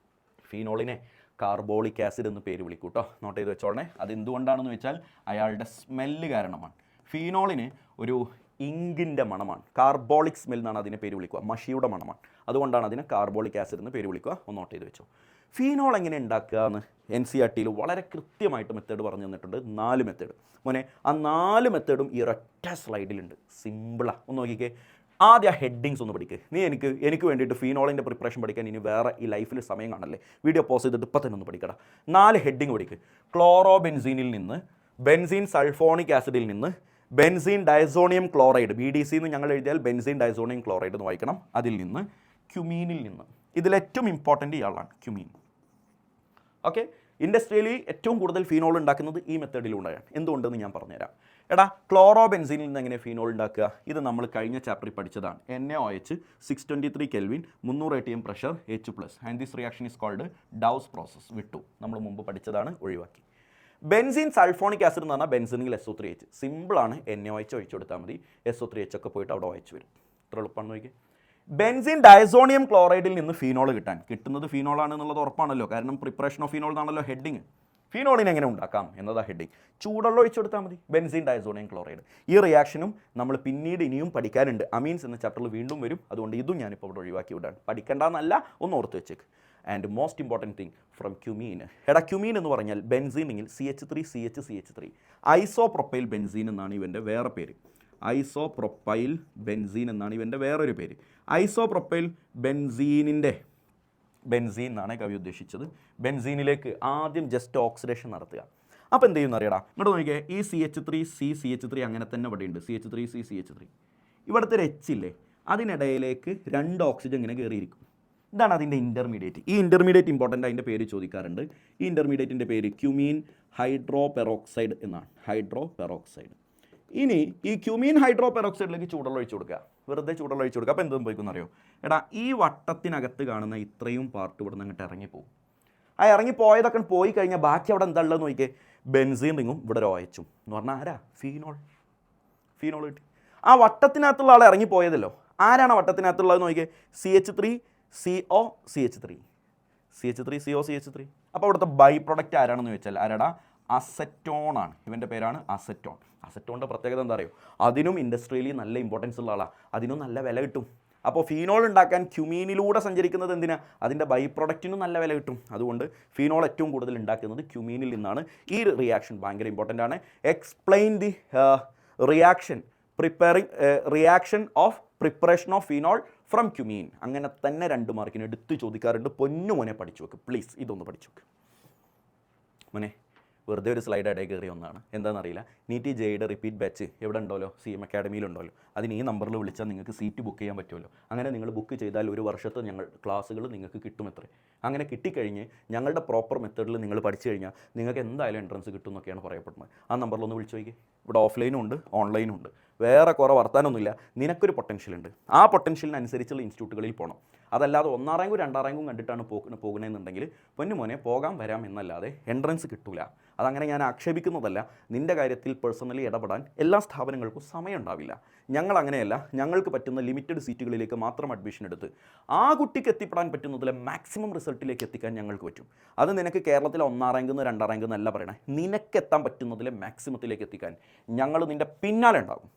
ഫീനോളിനെ കാർബോളിക് ആസിഡ് എന്ന് പേര് വിളിക്കൂ കേട്ടോ. നോട്ട് ചെയ്ത് വെച്ചോളണേ. അതെന്തുകൊണ്ടാണെന്ന് വെച്ചാൽ അയാളുടെ സ്മെല്ല് കാരണമാണ്. ഫീനോളിന് ഒരു ഇങ്കിൻ്റെ മണമാണ്. കാർബോളിക് സ്മെൽ എന്നാണ് അതിനെ പേര് വിളിക്കുക. മഷിയുടെ മണമാണ്. അതുകൊണ്ടാണ് അതിനെ കാർബോളിക് ആസിഡ് എന്ന് പേര് വിളിക്കുക. ഒന്ന് നോട്ട് ചെയ്ത് വെച്ചോ. ഫീനോൾ എങ്ങനെ ഉണ്ടാക്കുക എന്ന് NCERT വളരെ കൃത്യമായിട്ട് മെത്തേഡ് പറഞ്ഞു തന്നിട്ടുണ്ട്. 4 മെത്തേഡ്. മോനെ ആ 4 മെത്തേഡും ഈ ഒരൊറ്റ സ്ലൈഡിലുണ്ട്. സിമ്പിളാണ്. ഒന്ന് നോക്കിക്കേ. ആദ്യം ഹെഡിങ്സ് ഒന്ന് പഠിക്കുക. നീ എനിക്ക് വേണ്ടിയിട്ട് ഫീനോളിൻ്റെ പ്രിപ്പറേഷൻ പഠിക്കാൻ ഇനി വേറെ ഈ ലൈഫിൽ സമയം കാണല്ലേ. വീഡിയോ പോസ് ചെയ്തിട്ട് ഇപ്പം തന്നെ ഒന്ന് പഠിക്കടാ. 4 ഹെഡിങ് പഠിക്കുക. ക്ലോറോ ബെൻസീനിൽ നിന്ന്, ബെൻസീൻ സൾഫോണിക് ആസിഡിൽ നിന്ന്, ബെൻസീൻ ഡയസോണിയം ക്ലോറൈഡ്, BDC എന്ന് ഞങ്ങൾ എഴുതിയാൽ ബെൻസീൻ ഡയസോണിയം ക്ലോറൈഡ് എന്ന് വായിക്കണം. അതിൽ നിന്ന്, ക്യുമീനിൽ നിന്ന്. ഇതിലേറ്റവും ഇമ്പോർട്ടൻ്റ് ഇയാളാണ് ക്യുമീൻ. ഓക്കെ, ഇൻഡസ്ട്രിയലി ഏറ്റവും കൂടുതൽ ഫീനോൾ ഉണ്ടാക്കുന്നത് ഈ മെത്തേഡിലൂടെയാണ്. എന്തുകൊണ്ടെന്ന് ഞാൻ പറഞ്ഞുതരാം. എടാ, ക്ലോറോ ബെൻസീനിൽ നിന്ന് എങ്ങനെ ഫീനോൾ ഉണ്ടാക്കുക? ഇത് നമ്മൾ കഴിഞ്ഞ ചാപ്റ്ററിൽ പഠിച്ചതാണ്. NaOH 623 Kelvin 300 atm pressure H+. And this reaction is called Dow's process. വിട്ടു, നമ്മൾ മുമ്പ് പഠിച്ചതാണ്, ഒഴിവാക്കി. ബെൻസീൻ സൾഫോണിക് ആസിഡ് എന്ന് പറഞ്ഞാൽ ബെൻസീനിൽ SO3H. സിമ്പിളാണ്. NaOH ഒഴിച്ചു കൊടുത്താൽ മതി. SO3H ഒക്കെ പോയിട്ട് അവിടെ OH വരും. ഇത്ര എളുപ്പമാണ് നോക്കി. ബെൻസീൻ ഡയസോണിയം ക്ലോറൈഡിൽ നിന്ന് ഫീനോൾ കിട്ടുന്നത് ഫീനോളാണ് എന്നുള്ളത് ഉറപ്പാണല്ലോ. കാരണം പ്രിപ്പറേഷൻ ഓഫ് ഫീനോൾ എന്നാണല്ലോ ഹെഡിങ്. ഫീനോളിനെ എങ്ങനെ ഉണ്ടാക്കാം എന്നതാ ഹെഡിങ്. ചൂടുള്ള ഒഴിച്ചു കൊടുത്താൽ മതി. Benzene diazonium chloride. ഈ റിയാക്ഷനും നമ്മൾ പിന്നീട് ഇനിയും പഠിക്കാനുണ്ട്. അമീൻസ് എന്ന ചാപ്റ്ററിൽ വീണ്ടും വരും. അതുകൊണ്ട് ഇതും ഞാനിപ്പോൾ ഇവിടെ ഒഴിവാക്കി വിടാണ്. പഠിക്കേണ്ടെന്നല്ല, ഒന്ന് ഓർത്ത് വെച്ചേക്ക്. And most important thing from cumene. എടാ, ക്യുമീൻ എന്ന് പറഞ്ഞാൽ ബെൻസീനിൽ CH3 ഐസോപ്രൊപ്പൈൽ ബെൻസീൻ എന്നാണ് ഇവൻ്റെ വേറെ പേര്. ഐസോപ്രൊപ്പൈൽ ബെൻസീൻ എന്നാണ് ഇവൻ്റെ വേറൊരു പേര്. ഐസോപ്രൊപ്പൈൽ ബെൻസീനിൻ്റെ ബെൻസീൻ എന്നാണ് കവി ഉദ്ദേശിച്ചത്. ബെൻസീനിലേക്ക് ആദ്യം ജസ്റ്റ് ഓക്സിഡേഷൻ നടത്തുക. അപ്പോൾ എന്ത് ചെയ്യുമെന്ന് അറിയടാ. ഇങ്ങോട്ട് നോക്കിയേ. ഈ CH3 അങ്ങനെ തന്നെ ഇവിടെ ഉണ്ട്. CH3 ഇവിടുത്തെ ഒരു H ഇല്ലേ, അതിനിടയിലേക്ക് 2 ഓക്സിജൻ ഇങ്ങനെ കയറിയിരിക്കും. ഇതാണ് അതിൻ്റെ ഇൻ്റർമീഡിയറ്റ്. ഈ ഇൻ്റർമീഡിയറ്റ് ഇമ്പോർട്ടൻ്റ്. അതിൻ്റെ പേര് ചോദിക്കാറുണ്ട്. ഈ ഇൻ്റർമീഡിയറ്റിൻ്റെ പേര് ക്യുമീൻ ഹൈഡ്രോ പെറോക്സൈഡ് എന്നാണ്. Hydro peroxide. ഇനി ഈ ക്യുമീൻ ഹൈഡ്രോ പെറോക്സൈഡിലേക്ക് ചൂടുവെള്ളം ഒഴിച്ചു കൊടുക്കുക, വെറുതെ ചൂടുവെള്ളം ഒഴിച്ചു കൊടുക്കുക. അപ്പോൾ എന്ത് സംഭവിക്കുമെന്ന് അറിയോ? എടാ ഈ വട്ടത്തിനകത്ത് കാണുന്ന ഇത്രയും പാർട്ട് ഇവിടെ നിന്ന് അങ്ങോട്ട് ഇറങ്ങിപ്പോകും. ആ ഇറങ്ങിപ്പോയതൊക്കെ പോയി കഴിഞ്ഞാൽ ബാക്കി അവിടെ എന്താ ഉള്ളത് നോക്കിയേ, ബെൻസീൻ റിങ്ങും ഇവിടെ ഒരു OH എന്ന് പറഞ്ഞാൽ ആരാ? ഫീനോൾ കിട്ടി. ആ വട്ടത്തിനകത്തുള്ള ആൾ ഇറങ്ങിപ്പോയതല്ലോ, ആരാണ് വട്ടത്തിനകത്തുള്ളത് നോക്കിയേ? CH3CO. അപ്പോൾ അവിടുത്തെ ബൈ പ്രൊഡക്റ്റ് ആരാണെന്ന് ചോദിച്ചാൽ ആരാടാ? അസറ്റോൺ ആണ്. ഇവൻ്റെ പേരാണ് അസറ്റോൺ. അസറ്റോണിൻ്റെ പ്രത്യേകത എന്താ അറിയോ? അതിനും ഇൻഡസ്ട്രിയലി നല്ല ഇമ്പോർട്ടൻസ് ഉള്ള ആളാണ്, അതിനും നല്ല വില കിട്ടും. അപ്പോൾ ഫീനോൾ ഉണ്ടാക്കാൻ ക്യുമീനിലൂടെ സഞ്ചരിക്കുന്നത് എന്തിനാ? അതിൻ്റെ ബൈ പ്രൊഡക്റ്റിനും നല്ല വില കിട്ടും. അതുകൊണ്ട് ഫീനോൾ ഏറ്റവും കൂടുതൽ ഉണ്ടാക്കുന്നത് ക്യുമീനിൽ നിന്നാണ്. ഈ റിയാക്ഷൻ ഭയങ്കര ഇമ്പോർട്ടൻ്റ് ആണ്. Explain the reaction of preparation of phenol from cumin. അങ്ങനെ തന്നെ 2 മാർക്കിന് എടുത്ത് ചോദിക്കാറുണ്ട്. പൊന്നുമോനെ പഠിച്ചു വെക്ക് പ്ലീസ്, ഇതൊന്ന് പഠിച്ചു വെക്ക് മോനെ. വെറുതെ ഒരു സ്ലൈഡ് ഇടയിൽ കയറി ഒന്നാണ്, എന്താണെന്നറിയില്ല. നീറ്റ് ജെയുടെ റിപ്പീറ്റ് ബാച്ച് എവിടെ ഉണ്ടല്ലോ? CM അക്കാഡമിയിലുണ്ടല്ലോ. അതിന് ഈ നമ്പറിൽ വിളിച്ചാൽ നിങ്ങൾക്ക് സീറ്റ് ബുക്ക് ചെയ്യാൻ പറ്റുമല്ലോ. അങ്ങനെ നിങ്ങൾ ബുക്ക് ചെയ്താൽ 1 വർഷത്തെ ക്ലാസ്സുകൾ നിങ്ങൾക്ക് കിട്ടുമത്രേ. അങ്ങനെ കിട്ടിക്കഴിഞ്ഞ് ഞങ്ങളുടെ പ്രോപ്പർ മെത്തേഡിൽ നിങ്ങൾ പഠിച്ചു കഴിഞ്ഞാൽ നിങ്ങൾക്ക് എന്തായാലും എൻട്രൻസ് കിട്ടും എന്നൊക്കെയാണ് പറയപ്പെടുന്നത്. ആ നമ്പറിലൊന്ന് വിളിച്ചു നോക്കി. ഇവിടെ ഓഫ്ലൈനും ഉണ്ട് ഓൺലൈനും ഉണ്ട്. വേറെ കുറേ വർത്താനൊന്നുമില്ല. നിനക്കൊരു പൊട്ടൻഷ്യൽ ഉണ്ട്, ആ പൊട്ടൻഷ്യലിനനുസരിച്ചുള്ള ഇൻസ്റ്റിറ്റ്യൂട്ടുകളിൽ പോകണം. അതല്ലാതെ 1ാം റാങ്കും 2ാം റാങ്കും കണ്ടിട്ടാണ് പോകുന്നതെന്നുണ്ടെങ്കിൽ പൊന്നുമോനെ പോകാൻ വരാം എന്നല്ലാതെ എൻട്രൻസ് കിട്ടൂല. അതങ്ങനെ ഞാൻ ആക്ഷേപിക്കുന്നതല്ല. നിൻ്റെ കാര്യത്തിൽ പേഴ്സണലി ഇടപെടാൻ എല്ലാ സ്ഥാപനങ്ങൾക്കും സമയം ഉണ്ടാവില്ല. ഞങ്ങൾ അങ്ങനെയല്ല. ഞങ്ങൾക്ക് പറ്റുന്ന ലിമിറ്റഡ് സീറ്റുകളിലേക്ക് മാത്രം അഡ്മിഷൻ എടുത്ത് ആ കുട്ടിക്ക് എത്തിപ്പെടാൻ പറ്റുന്നതിലെ മാക്സിമം റിസൾട്ടിലേക്ക് എത്തിക്കാൻ ഞങ്ങൾക്ക് പറ്റും. അത് നിനക്ക് കേരളത്തിലെ 1ാം റാങ്കെന്ന് 2ാം റാങ്കെന്ന് അല്ല പറയണേ, നിനക്കെത്താൻ പറ്റുന്നതിലെ മാക്സിമത്തിലേക്ക് എത്തിക്കാൻ ഞങ്ങൾ നിൻ്റെ പിന്നാലെ ഉണ്ടാകും.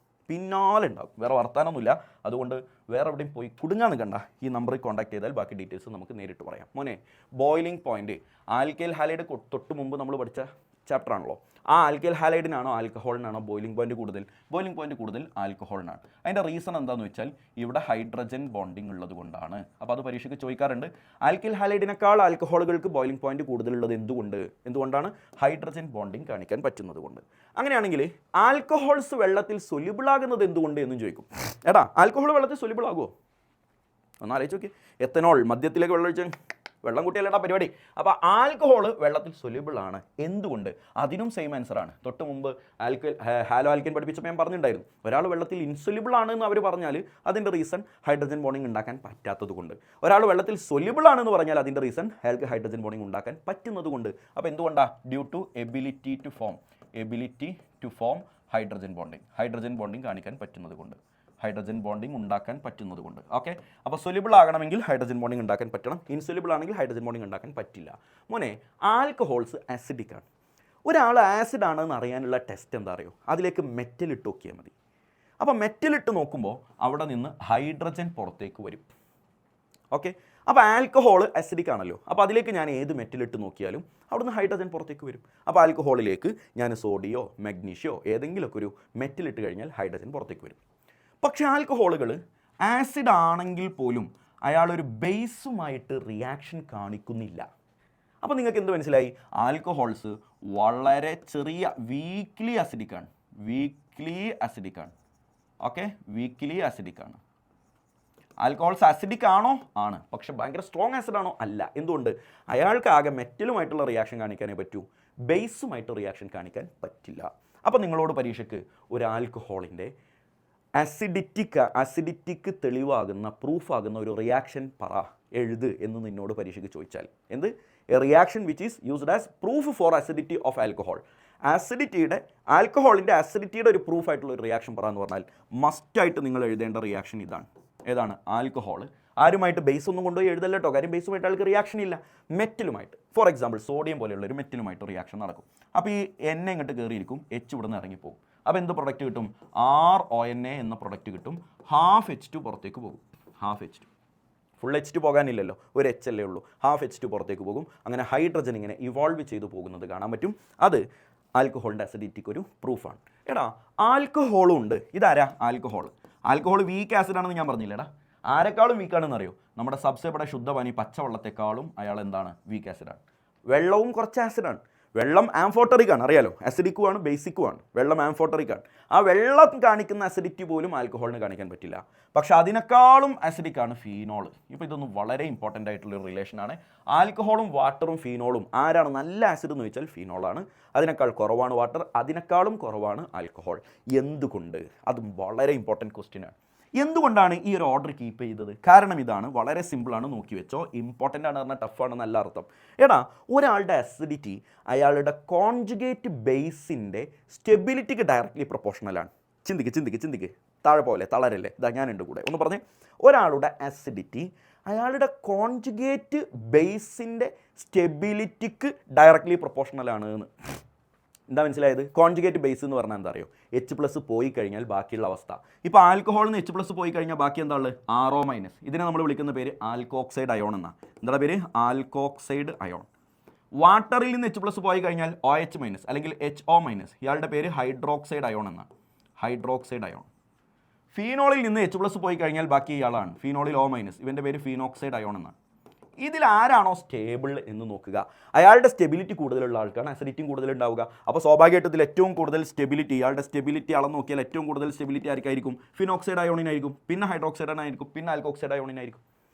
വേറെ വർത്താനൊന്നുമില്ല. അതുകൊണ്ട് വേറെ എവിടെയും പോയി കുടുങ്ങാൻ നിൽക്കണ്ട. ഈ നമ്പറിൽ കോൺടാക്ട് ചെയ്താൽ ബാക്കി ഡീറ്റെയിൽസ് നമുക്ക് നേരിട്ട് പറയാം. മോനെ, ബോയിലിംഗ് പോയിന്റ് ആൽക്കൈൽ ഹാലൈഡ് തൊട്ട് മുമ്പ് നമ്മൾ പഠിച്ച ചാപ്റ്റർ ആണല്ലോ. ആ ആൽക്കൈൽ ഹാലൈഡിനാണോ ആൽക്കഹോളിനാണോ ബോയിലിംഗ് പോയിന്റ് കൂടുതൽ? ബോയിലിംഗ് പോയിന്റ് കൂടുതൽ ആൽക്കഹോളിനാണ്. അതിൻ്റെ റീസൺ എന്താണെന്ന് വെച്ചാൽ ഇവിടെ ഹൈഡ്രജൻ ബോണ്ടിങ് ഉള്ളത് കൊണ്ടാണ്. അപ്പോൾ അത് പരീക്ഷയ്ക്ക് ചോദിക്കാറുണ്ട്. ആൽക്കൈൽ ഹാലൈഡിനേക്കാൾ ആൽക്കഹോളുകൾക്ക് ബോയിലിംഗ് പോയിന്റ് കൂടുതലുള്ളത് എന്തുകൊണ്ടാണ്? ഹൈഡ്രജൻ ബോണ്ടിങ് കാണിക്കാൻ പറ്റുന്നത് കൊണ്ട്. അങ്ങനെയാണെങ്കിൽ ആൽക്കഹോൾസ് വെള്ളത്തിൽ സൊല്യൂബിൾ ആകുന്നത് എന്തുകൊണ്ട് എന്നും ചോദിക്കും. എടാ, ആൽക്കഹോൾ വെള്ളത്തിൽ സൊല്യൂബിൾ ആകുമോ? ഒന്ന് ആലോചിച്ച് നോക്കി. എത്തനോൾ മദ്യത്തിലേക്ക് വെള്ളം കൂട്ടിയല്ലേടാ പരിപാടി. അപ്പോൾ ആൽക്കഹോൾ വെള്ളത്തിൽ സൊല്യൂബിൾ ആണ്. എന്തുകൊണ്ട്? അതിനും സെയിം ആൻസർ ആണ്. തൊട്ട് മുമ്പ് ഹാലോ ആൽക്കൈൻ പഠിപ്പിച്ചപ്പോൾ ഞാൻ പറഞ്ഞിട്ടുണ്ടായിരുന്നു, ഒരാൾ വെള്ളത്തിൽ ഇൻസൊല്യൂബിൾ ആണെന്ന് അവർ പറഞ്ഞാൽ അതിൻ്റെ റീസൺ ഹൈഡ്രജൻ ബോണ്ടിങ് ഉണ്ടാക്കാൻ പറ്റാത്തത് കൊണ്ട്. ഒരാൾ വെള്ളത്തിൽ സൊല്യൂബിൾ ആണെന്ന് പറഞ്ഞാൽ അതിൻ്റെ റീസൺ അയാൾക്ക് ഹൈഡ്രജൻ ബോണ്ടിങ് ഉണ്ടാക്കാൻ പറ്റുന്നത് കൊണ്ട്. അപ്പോൾ എന്തുകൊണ്ടാണ്? Due to ability to form hydrogen bonding കാണിക്കാൻ പറ്റുന്നത് കൊണ്ട്, ഹൈഡ്രജൻ ബോണ്ടിങ് ഉണ്ടാക്കാൻ പറ്റുന്നത് കൊണ്ട്. ഓക്കെ, അപ്പോൾ സൊല്യൂബിൾ ആകണമെങ്കിൽ ഹൈഡ്രജൻ ബോണ്ടിങ് ഉണ്ടാക്കാൻ പറ്റണം. ഇൻസൊല്യൂബിൾ ആണെങ്കിൽ ഹൈഡ്രജൻ ബോണ്ടിങ് ഉണ്ടാക്കാൻ പറ്റില്ല. മോനെ, ആൽക്കഹോൾസ് ആസിഡിക് ആണ്. ഒരാൾ ആസിഡ് ആണെന്ന് അറിയാനുള്ള ടെസ്റ്റ് എന്താ അറിയോ? അതിലേക്ക് മെറ്റൽ ഇട്ട് നോക്കിയാൽ മതി. അപ്പോൾ മെറ്റൽ ഇട്ട് നോക്കുമ്പോൾ അവിടെ നിന്ന് ഹൈഡ്രജൻ പുറത്തേക്ക് വരും. ഓക്കെ, അപ്പോൾ ആൽക്കഹോൾ അസിഡിക് ആണല്ലോ. അപ്പോൾ അതിലേക്ക് ഞാൻ ഏത് മെറ്റലിട്ട് നോക്കിയാലും അവിടുന്ന് ഹൈഡ്രജൻ പുറത്തേക്ക് വരും. അപ്പോൾ ആൽക്കഹോളിലേക്ക് ഞാൻ സോഡിയോ മഗ്നീഷ്യോ ഏതെങ്കിലുമൊക്കെ ഒരു മെറ്റലിട്ട് കഴിഞ്ഞാൽ ഹൈഡ്രജൻ പുറത്തേക്ക് വരും. പക്ഷേ ആൽക്കഹോളുകൾ ആസിഡ് ആണെങ്കിൽ പോലും അയാളൊരു ബേസുമായിട്ട് റിയാക്ഷൻ കാണിക്കുന്നില്ല. അപ്പോൾ നിങ്ങൾക്ക് എന്ത് മനസ്സിലായി? ആൽക്കഹോൾസ് വളരെ ചെറിയ വീക്ക്ലി അസിഡിക് ആണ്. ഓക്കെ, വീക്ക്ലി അസിഡിക് ആണ്. ആൽക്കഹോൾസ് ആസിഡിക് ആണോ? ആണ്. പക്ഷെ ഭയങ്കര സ്ട്രോങ് ആസിഡ് ആണോ? അല്ല. എന്തുകൊണ്ട്? അയാൾക്ക് ആകെ മെറ്റലുമായിട്ടുള്ള റിയാക്ഷൻ കാണിക്കാനേ പറ്റൂ, ബേസുമായിട്ട് റിയാക്ഷൻ കാണിക്കാൻ പറ്റില്ല. അപ്പോൾ നിങ്ങളോട് പരീക്ഷയ്ക്ക് ഒരു ആൽക്കഹോളിൻ്റെ അസിഡിറ്റിക്ക് തെളിവാകുന്ന പ്രൂഫാകുന്ന ഒരു റിയാക്ഷൻ എഴുത് എന്ന് നിന്നോട് പരീക്ഷയ്ക്ക് ചോദിച്ചാൽ എന്ത്? A reaction which is used as proof for acidity of alcohol. ആൽക്കഹോളിൻ്റെ അസിഡിറ്റിയുടെ ഒരു പ്രൂഫായിട്ടുള്ള ഒരു റിയാക്ഷൻ എന്ന് പറഞ്ഞാൽ മസ്റ്റായിട്ട് നിങ്ങൾ എഴുതേണ്ട റിയാക്ഷൻ ഇതാണ്. ഏതാണ്? ആൽക്കഹോൾ ആരുമായിട്ട് ബേസ് ഒന്നും കൊണ്ടുപോയി എഴുതല്ല കേട്ടോ. കാര്യം ബേസുമായിട്ട് ആൾക്ക് റിയാക്ഷൻ ഇല്ല. മെറ്റലുമായിട്ട്, ഫോർ എക്സാമ്പിൾ സോഡിയം പോലെയുള്ള ഒരു മെറ്റലുമായിട്ട് റിയാക്ഷൻ നടക്കും. അപ്പോൾ ഈ എണ്ണ ഇങ്ങോട്ട് കയറിയിരിക്കും, എച്ച് ഇവിടെ നിന്ന് ഇറങ്ങിപ്പോകും. അപ്പോൾ എന്ത് പ്രൊഡക്റ്റ് കിട്ടും? RONA എന്ന പ്രൊഡക്റ്റ് കിട്ടും. ½ H2 പുറത്തേക്ക് പോകും. ഫുൾ H2 പോകാനില്ലല്ലോ, ഒരു H അല്ലേ ഉള്ളൂ. ½ H2 പുറത്തേക്ക് പോകും. അങ്ങനെ ഹൈഡ്രജൻ ഇങ്ങനെ ഇവോൾവ് ചെയ്തു പോകുന്നത് കാണാൻ പറ്റും. അത് ആൽക്കഹോളിൻ്റെ അസിഡിറ്റിക്ക് ഒരു പ്രൂഫാണ്. എടാ, ആൽക്കഹോളും ഉണ്ട്. ഇതാരാ? ആൽക്കഹോൾ വീക്ക് ആസിഡ് ആണെന്ന് ഞാൻ പറഞ്ഞില്ലേടാ. ആരെക്കാളും വീക്കാണെന്ന് അറിയോ? നമ്മുടെ സബ്സെബടെ ശുദ്ധപാനി പച്ചവെള്ളത്തെക്കാളും അയാൾ എന്താണ്? വീക്ക് ആസിഡാണ്. വെള്ളവും കുറച്ച് ആസിഡാണ്. വെള്ളം ആംഫോട്ടറിക് ആണ്, അറിയാലോ, അസിഡിക്കും ആണ് ബേസിക്കും ആണ്. വെള്ളം ആംഫോട്ടറിക് ആണ്. ആ വെള്ളം കാണിക്കുന്ന അസിഡിറ്റി പോലും ആൽക്കഹോളിന് കാണിക്കാൻ പറ്റില്ല. പക്ഷെ അതിനേക്കാളും അസിഡിക് ആണ് ഫീനോൾ. ഇപ്പോൾ ഇതൊന്നും വളരെ ഇമ്പോർട്ടൻ്റ് ആയിട്ടുള്ളൊരു റിലേഷനാണ്. ആൽക്കഹോളും വാട്ടറും ഫീനോളും ആരാണ് നല്ല ആസിഡ് എന്ന് ചോദിച്ചാൽ ഫീനോളാണ്. അതിനേക്കാൾ കുറവാണ് വാട്ടർ, അതിനേക്കാളും കുറവാണ് ആൽക്കഹോൾ. എന്തുകൊണ്ട്? അതും വളരെ ഇമ്പോർട്ടൻറ്റ് ക്വസ്റ്റ്യനാണ്. എന്തുകൊണ്ടാണ് ഈ ഒരു ഓർഡർ കീപ്പ് ചെയ്തത്? കാരണം ഇതാണ്, വളരെ സിമ്പിളാണ്, നോക്കി വെച്ചോ. ഇമ്പോർട്ടൻ്റ് ആണ് പറഞ്ഞാൽ ടഫാണ് നല്ല അർത്ഥം. എടാ, ഒരാളുടെ അസിഡിറ്റി അയാളുടെ കോൺജുഗേറ്റ് ബേസിൻ്റെ സ്റ്റെബിലിറ്റിക്ക് ഡയറക്റ്റ്ലി പ്രൊപ്പോർഷണലാണ്. ചിന്തിക്ക്, താഴെ പോലെ തളരല്ലേ, ഇതാ ഞാനുണ്ട് കൂടെ. ഒന്ന് പറഞ്ഞേ, ഒരാളുടെ അസിഡിറ്റി അയാളുടെ കോൺജുഗേറ്റ് ബേസിൻ്റെ സ്റ്റെബിലിറ്റിക്ക് ഡയറക്റ്റ്ലി പ്രൊപ്പോർഷണലാണ് എന്ന്. എന്താ മനസ്സിലായത്? കോൺജുഗേറ്റ് ബേസ് എന്ന് പറഞ്ഞാൽ എന്താ അറിയോ? H+ പോയി കഴിഞ്ഞാൽ ബാക്കിയുള്ള അവസ്ഥ. ഇപ്പോൾ ആൽക്കഹോളിൽ നിന്ന് H+ പോയി കഴിഞ്ഞാൽ ബാക്കി എന്താ ഉള്ളത്? RO-. ഇതിനെ നമ്മൾ വിളിക്കുന്ന പേര് ആൽക്കോക്സൈഡ് അയോൺ എന്നാണ്. എന്താ പേര്? Alkoxide ion. വാട്ടറിൽ നിന്ന് H+ പോയി കഴിഞ്ഞാൽ OH- അല്ലെങ്കിൽ HO-. ഇയാളുടെ പേര് ഹൈഡ്രോക്സൈഡ് അയോൺ എന്നാണ്. Hydroxide ion. ഫീനോളിൽ നിന്ന് H+ പോയി കഴിഞ്ഞാൽ ബാക്കി ഇയാളാണ്, ഫീനോളിൽ O-. ഇവൻ്റെ പേര് ഫീനോക്സൈഡ് അയോൺ എന്നാണ്. ഇതിൽ ആരാണോ സ്റ്റേബിൾ എന്ന് നോക്കുക. അയാളുടെ സ്റ്റെബിലിറ്റി കൂടുതലുള്ള ആൾക്കാണ് അസിഡിറ്റിയും കൂടുതലുണ്ടാവുക. അപ്പോൾ സ്വാഭാവികമായിട്ടും ഇതിൽ ഏറ്റവും കൂടുതൽ സ്റ്റെബിലിറ്റി, ഇയാളുടെ സ്റ്റെബിലിറ്റി അളന്ന് നോക്കിയാൽ ഏറ്റവും കൂടുതൽ സ്റ്റെബിലിറ്റി ആയിരിക്കും? ഫിനോക്സൈഡ് അയോണിനായിരിക്കും, പിന്നെ ഹൈഡ്രോക്സൈഡ് ആയിരിക്കും, പിന്നെ ആൽക്കോക്സൈഡ് അയോണിനായിരിക്കും.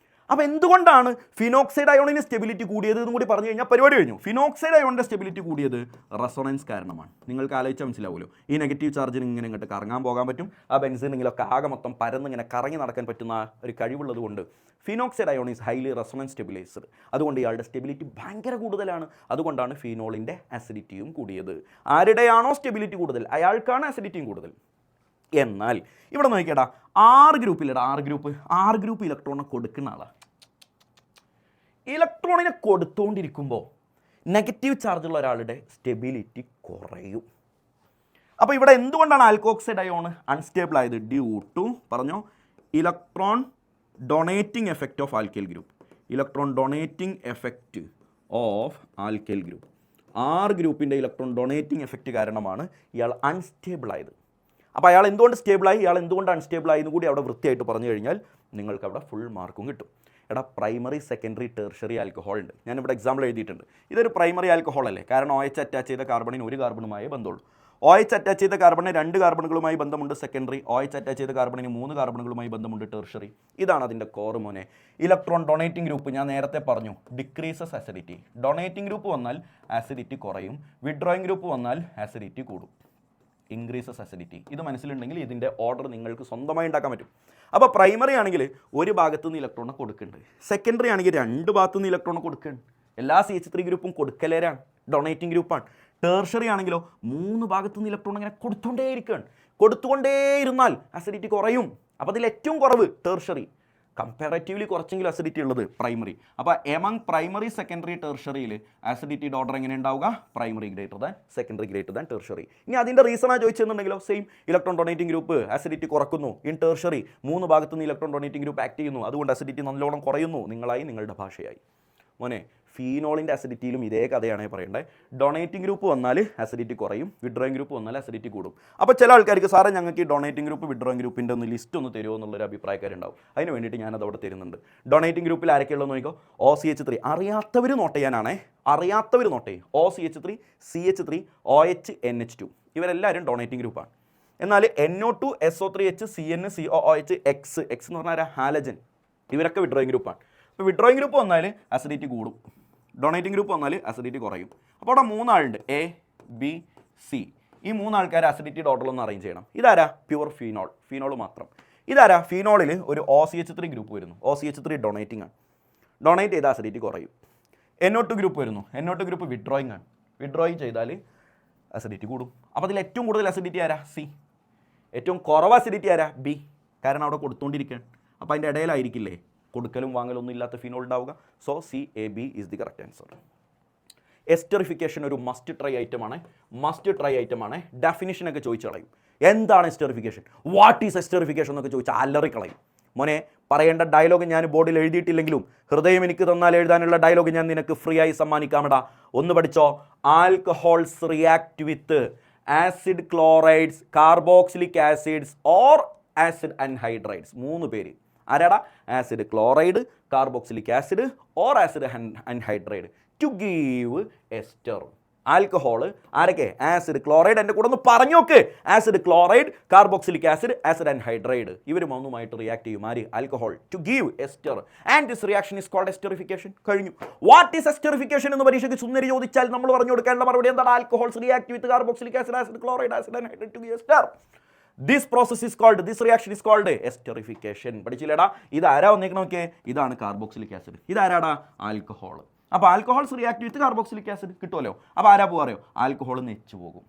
അപ്പോൾ എന്തുകൊണ്ടാണ് ഫിനോക്സൈഡ് അയോണിന് സ്റ്റെബിലിറ്റി കൂടിയത് എന്ന് കൂടി പറഞ്ഞു കഴിഞ്ഞാൽ പരിപാടി കഴിഞ്ഞു. ഫിനോക്സൈഡ് അയോണിൻ്റെ സ്റ്റെബിലിറ്റി കൂടിയത് റെസൊണൻസ് കാരണമാണ്. നിങ്ങൾക്ക് ആലോചിച്ചാൽ മനസ്സിലാവുമല്ലോ. ഈ നെഗറ്റീവ് ചാർജിന് ഇങ്ങനെ ഇങ്ങോട്ട് കറങ്ങാൻ പോകാൻ പറ്റും. ആ ബെൻസിനിലൊക്കെ ആകെ മൊത്തം പരന്ന് ഇങ്ങനെ കറങ്ങി നടക്കാൻ പറ്റുന്ന ഒരു കഴിവുള്ളത് കൊണ്ട് phenoxide ion is highly resonance stabiliser. അതുകൊണ്ട് ഇയാളുടെ സ്റ്റെബിലിറ്റി ഭയങ്കര കൂടുതലാണ്. അതുകൊണ്ടാണ് ഫീനോളിൻ്റെ അസിഡിറ്റിയും കൂടിയത്. ആരുടെയാണോ സ്റ്റെബിലിറ്റി കൂടുതൽ അയാൾക്കാണ് അസിഡിറ്റിയും കൂടുതൽ. എന്നാൽ ഇവിടെ നോക്കിയേടാ, R ഗ്രൂപ്പിലടാ, R ഗ്രൂപ്പ് ഇലക്ട്രോണിനെ കൊടുക്കുന്ന ആളാണ്. ഇലക്ട്രോണിനെ കൊടുത്തുകൊണ്ടിരിക്കുമ്പോൾ നെഗറ്റീവ് ചാർജുള്ള ഒരാളുടെ സ്റ്റെബിലിറ്റി കുറയും. അപ്പോൾ ഇവിടെ എന്തുകൊണ്ടാണ് ആൽക്കോക്സൈഡ് അയോൺ അൺസ്റ്റേബിൾ ആയത്? ഡ്യൂ ടു പറഞ്ഞോ, electron donating effect of alkyl group. Electron donating effect of alkyl group. R ഗ്രൂപ്പിൻ്റെ ഇലക്ട്രോൺ ഡൊണേറ്റിംഗ് എഫക്റ്റ് കാരണമാണ് ഇയാൾ അൺസ്റ്റേബിൾ ആയത്. അപ്പോൾ അയാൾ എന്തുകൊണ്ട് സ്റ്റേബിളായി, ഇയാൾ എന്തുകൊണ്ട് അൺസ്റ്റേബിൾ ആയെന്ന് കൂടി അവിടെ വൃത്തിയായിട്ട് പറഞ്ഞു കഴിഞ്ഞാൽ നിങ്ങൾക്ക് അവിടെ ഫുൾ മാർക്കും കിട്ടും. എടാ, പ്രൈമറി, സെക്കൻഡറി, ടെർഷറി ആൽക്കഹോൾ ഉണ്ട്. ഞാനിവിടെ എക്സാമ്പിൾ എഴുതിയിട്ടുണ്ട്. ഇതൊരു പ്രൈമറി ആൽക്കഹോൾ അല്ലേ? കാരണം OH അറ്റാച്ച് ചെയ്ത കാർബണിന് ഒരു കാർബണുമായി ബന്ധമുള്ളൂ. OH അറ്റാച്ച് ചെയ്ത കാർബണിന് 2 കാർബണുകളുമായി ബന്ധമുണ്ട് സെക്കൻഡറി. OH അറ്റാച്ച് ചെയ്ത കാർബണിന് 3 കാർബണുകളുമായി ബന്ധമുണ്ട് ടെർഷറി. ഇതാണ് അതിൻ്റെ കോർ മോനെ. ഇലക്ട്രോൺ ഡൊണേറ്റിംഗ് ഗ്രൂപ്പ് ഞാൻ നേരത്തെ പറഞ്ഞു, ഡിക്രീസസ് അസിഡിറ്റി. ഡൊണേറ്റിംഗ് ഗ്രൂപ്പ് വന്നാൽ ആസിഡിറ്റി കുറയും, വിഡ്രോയിങ് ഗ്രൂപ്പ് വന്നാൽ ആസിഡിറ്റി കൂടും. Increases acidity. ഇത് മനസ്സിലുണ്ടെങ്കിൽ ഇതിൻ്റെ ഓർഡർ നിങ്ങൾക്ക് സ്വന്തമായി ഉണ്ടാക്കാൻ പറ്റും. അപ്പോൾ പ്രൈമറി ആണെങ്കിൽ ഒരു ഭാഗത്തു നിന്ന് ഇലക്ട്രോണെ കൊടുക്കുന്നുണ്ട്, സെക്കൻഡറി ആണെങ്കിൽ 2 ഭാഗത്തു നിന്ന് ഇലക്ട്രോണെ കൊടുക്കുന്നുണ്ട്. എല്ലാ CH3 ഗ്രൂപ്പും കൊടുക്കലേരാണ്, ഡൊണേറ്റിംഗ് ഗ്രൂപ്പാണ്. ടേർഷറി ആണെങ്കിലോ 3 ഭാഗത്തു നിന്ന് ഇലക്ട്രോൺ ഇങ്ങനെ കൊടുത്തുകൊണ്ടേയിരുന്നാൽ അസിഡിറ്റി കുറയും. അപ്പോൾ അതിൽ ഏറ്റവും കുറവ് ടേർഷറി, കമ്പാരറ്റീവ്ലി കുറച്ചെങ്കിലും അസിഡിറ്റി ഉള്ളത് പ്രൈമറി. അപ്പോൾ എമംഗ് പ്രൈമറി, സെക്കൻഡറി, ടെർഷറിയിൽ ആസിഡിറ്റിയുടെ ഓർഡർ എങ്ങനെ ഉണ്ടാവുക? Primary greater than, secondary greater than tertiary. ഇനി അതിൻ്റെ റീസണാണ് ചോദിച്ചെന്നുണ്ടെങ്കിലോ same, electron donating group acidity കുറക്കുന്നു. ഇൻ ടെർഷറി 3 ഭാഗത്തു നിന്ന് ഇലക്ട്രോൺ ഡൊണേറ്റിംഗ് ഗ്രൂപ്പ് ആക്ട് ചെയ്യുന്നു, അതുകൊണ്ട് അസിഡിറ്റി നല്ലോണം കുറയുന്നു. നിങ്ങളായി, നിങ്ങളുടെ ഭാഷയായി. മോനെ, ഫീനോളിൻ്റെ അസിഡിറ്റിയിലും ഇതേ കഥയാണ് പറയേണ്ടത്. ഡൊണേറ്റിംഗ് ഗ്രൂപ്പ് വന്നാൽ അസിഡിറ്റി കുറയും, വിഡ്രോയിങ് ഗ്രൂപ്പ് വന്നാൽ അസിഡിറ്റി കൂടും. അപ്പോൾ ചില ആൾക്കാർക്ക് സാറേ ഞങ്ങൾക്ക് ഈ ഡൊണേറ്റിംഗ് ഗ്രൂപ്പ്, വിഡ്രോയിങ് ഗ്രൂപ്പിൻ്റെ ഒന്ന് ലിസ്റ്റ് ഒന്ന് തരുമോ എന്നുള്ളൊരു അഭിപ്രായക്കാരുണ്ടാവും. അതിന് വേണ്ടിയിട്ട് ഞാനത് അവിടെ തരുന്നുണ്ട്. ഡൊണേറ്റിംഗ് ഗ്രൂപ്പിൽ ആരൊക്കെയുള്ളതെന്ന് നോക്കിക്കോ. OCH3. അറിയാത്തവർ നോട്ട് ചെയ്യാനാണേ, അറിയാത്തവർ നോട്ട് ചെയ്യും. OCH3, CH3, OH, NH2 ഇവരെല്ലാവരും ഡൊണേറ്റിംഗ് ഗ്രൂപ്പാണ്. എന്നാൽ NO2, SO3H, CN, COOH, X എന്ന് പറഞ്ഞാൽ ഹാലജൻ, ഇവരൊക്കെ വിഡ്രോയിങ് ഗ്രൂപ്പാണ്. അപ്പോൾ വിഡ്രോയിങ് ഗ്രൂപ്പ് വന്നാൽ അസിഡിറ്റി കൂടും, ഡൊണേറ്റിംഗ് ഗ്രൂപ്പ് വന്നാൽ അസിഡിറ്റി കുറയും. അപ്പോൾ അവിടെ 3 ആളുണ്ട്, A, B, C. ഈ 3 ആൾക്കാർ അസിഡിറ്റിയുടെ ഓർഡറിലൊന്ന് അറേഞ്ച് ചെയ്യണം. ഇതാരാ? പ്യുവർ ഫീനോൾ മാത്രം. ഇതാരാ? ഫീനോളിൽ ഒരു OCH3 ഗ്രൂപ്പ് വരുന്നു. OCH3 ഡൊണേറ്റിംഗ് ആണ്, ഡൊണേറ്റ് ചെയ്താൽ അസിഡിറ്റി കുറയും. NO2 ഗ്രൂപ്പ് വരുന്നു. NO2 ഗ്രൂപ്പ് വിഡ്രോയിങ് ആണ്, വിഡ്രോയിങ് ചെയ്താൽ അസിഡിറ്റി കൂടും. അപ്പോൾ അതിൽ ഏറ്റവും കൂടുതൽ അസിഡിറ്റി ആരാ? C. ഏറ്റവും കുറവ് അസിഡിറ്റി ആരാ? B. കാരണം അവിടെ കൊടുത്തുകൊണ്ടിരിക്കുകയാണ്. അപ്പോൾ അതിൻ്റെ ഇടയിലായിരിക്കില്ലേ കൊടുക്കലും വാങ്ങലൊന്നും ഇല്ലാത്ത ഫീനോൾ ഉണ്ടാവുക. So CAB is the correct answer. Esterification ഒരു മസ്റ്റ് ട്രൈ ഐറ്റമാണ്. ഡെഫിനിഷനൊക്കെ ചോദിച്ചു കളയും. എന്താണ് എസ്റ്ററിഫിക്കേഷൻ, വാട്ട് ഈസ് എസ്റ്ററിഫിക്കേഷൻ എന്നൊക്കെ ചോദിച്ചാൽ അലറിക്കളയും. മോനെ, പറയേണ്ട ഡയലോഗ് ഞാൻ ബോർഡിൽ എഴുതിയിട്ടില്ലെങ്കിലും ഹൃദയം എനിക്ക് തന്നാൽ എഴുതാനുള്ള ഡയലോഗ് ഞാൻ നിനക്ക് ഫ്രീ ആയി സമ്മാനിക്കാമെടാ. ഒന്ന് പഠിച്ചോ. Alcohols react with acid chlorides, carboxylic acids or acid anhydrides. 3 പേര് ആരാടാ? Acid chloride, carboxylic acid or acid anhydride to give ester. Alcohol ആരൊക്കെ? Acid, chloride. എൻ്റെ കൂടെ ഒന്ന് പറഞ്ഞു നോക്ക്. Acid, chloride, carboxylic acid, acid anhydride. ഇവർ മൂന്നുമായിട്ട് റിയാക്ട് ചെയ്യും. ആര്? Alcohol to give ester. And this reaction is called esterification. കഴിഞ്ഞു. വാട്ട് ഈസ് എസ്റ്ററിഫിക്കേഷൻ എന്ന് പരീക്ഷയ്ക്ക് സുന്ദരി ചോദിച്ചാൽ നമ്മൾ പറഞ്ഞു കൊടുക്കേണ്ട മറുപടി എന്താണ്? Alcohols react with carboxylic acid, acid, chloride, acid anhydride to give ester. This process is called, this reaction is called esterification. പഠിച്ചില്ലേടാ? ഇതാരാ വന്നേക്കണം നോക്കിയേ? ഇതാണ് കാർബോക്സിലിക് ആസിഡ്. ഇതാരാടാ? ആൽക്കഹോൾ. അപ്പോൾ alcohols react with carboxylic acid കിട്ടുമല്ലോ. അപ്പോൾ ആരാ പോവാ അറിയോ? ആൽക്കഹോൾ നിന്ന് എച്ച് പോകും.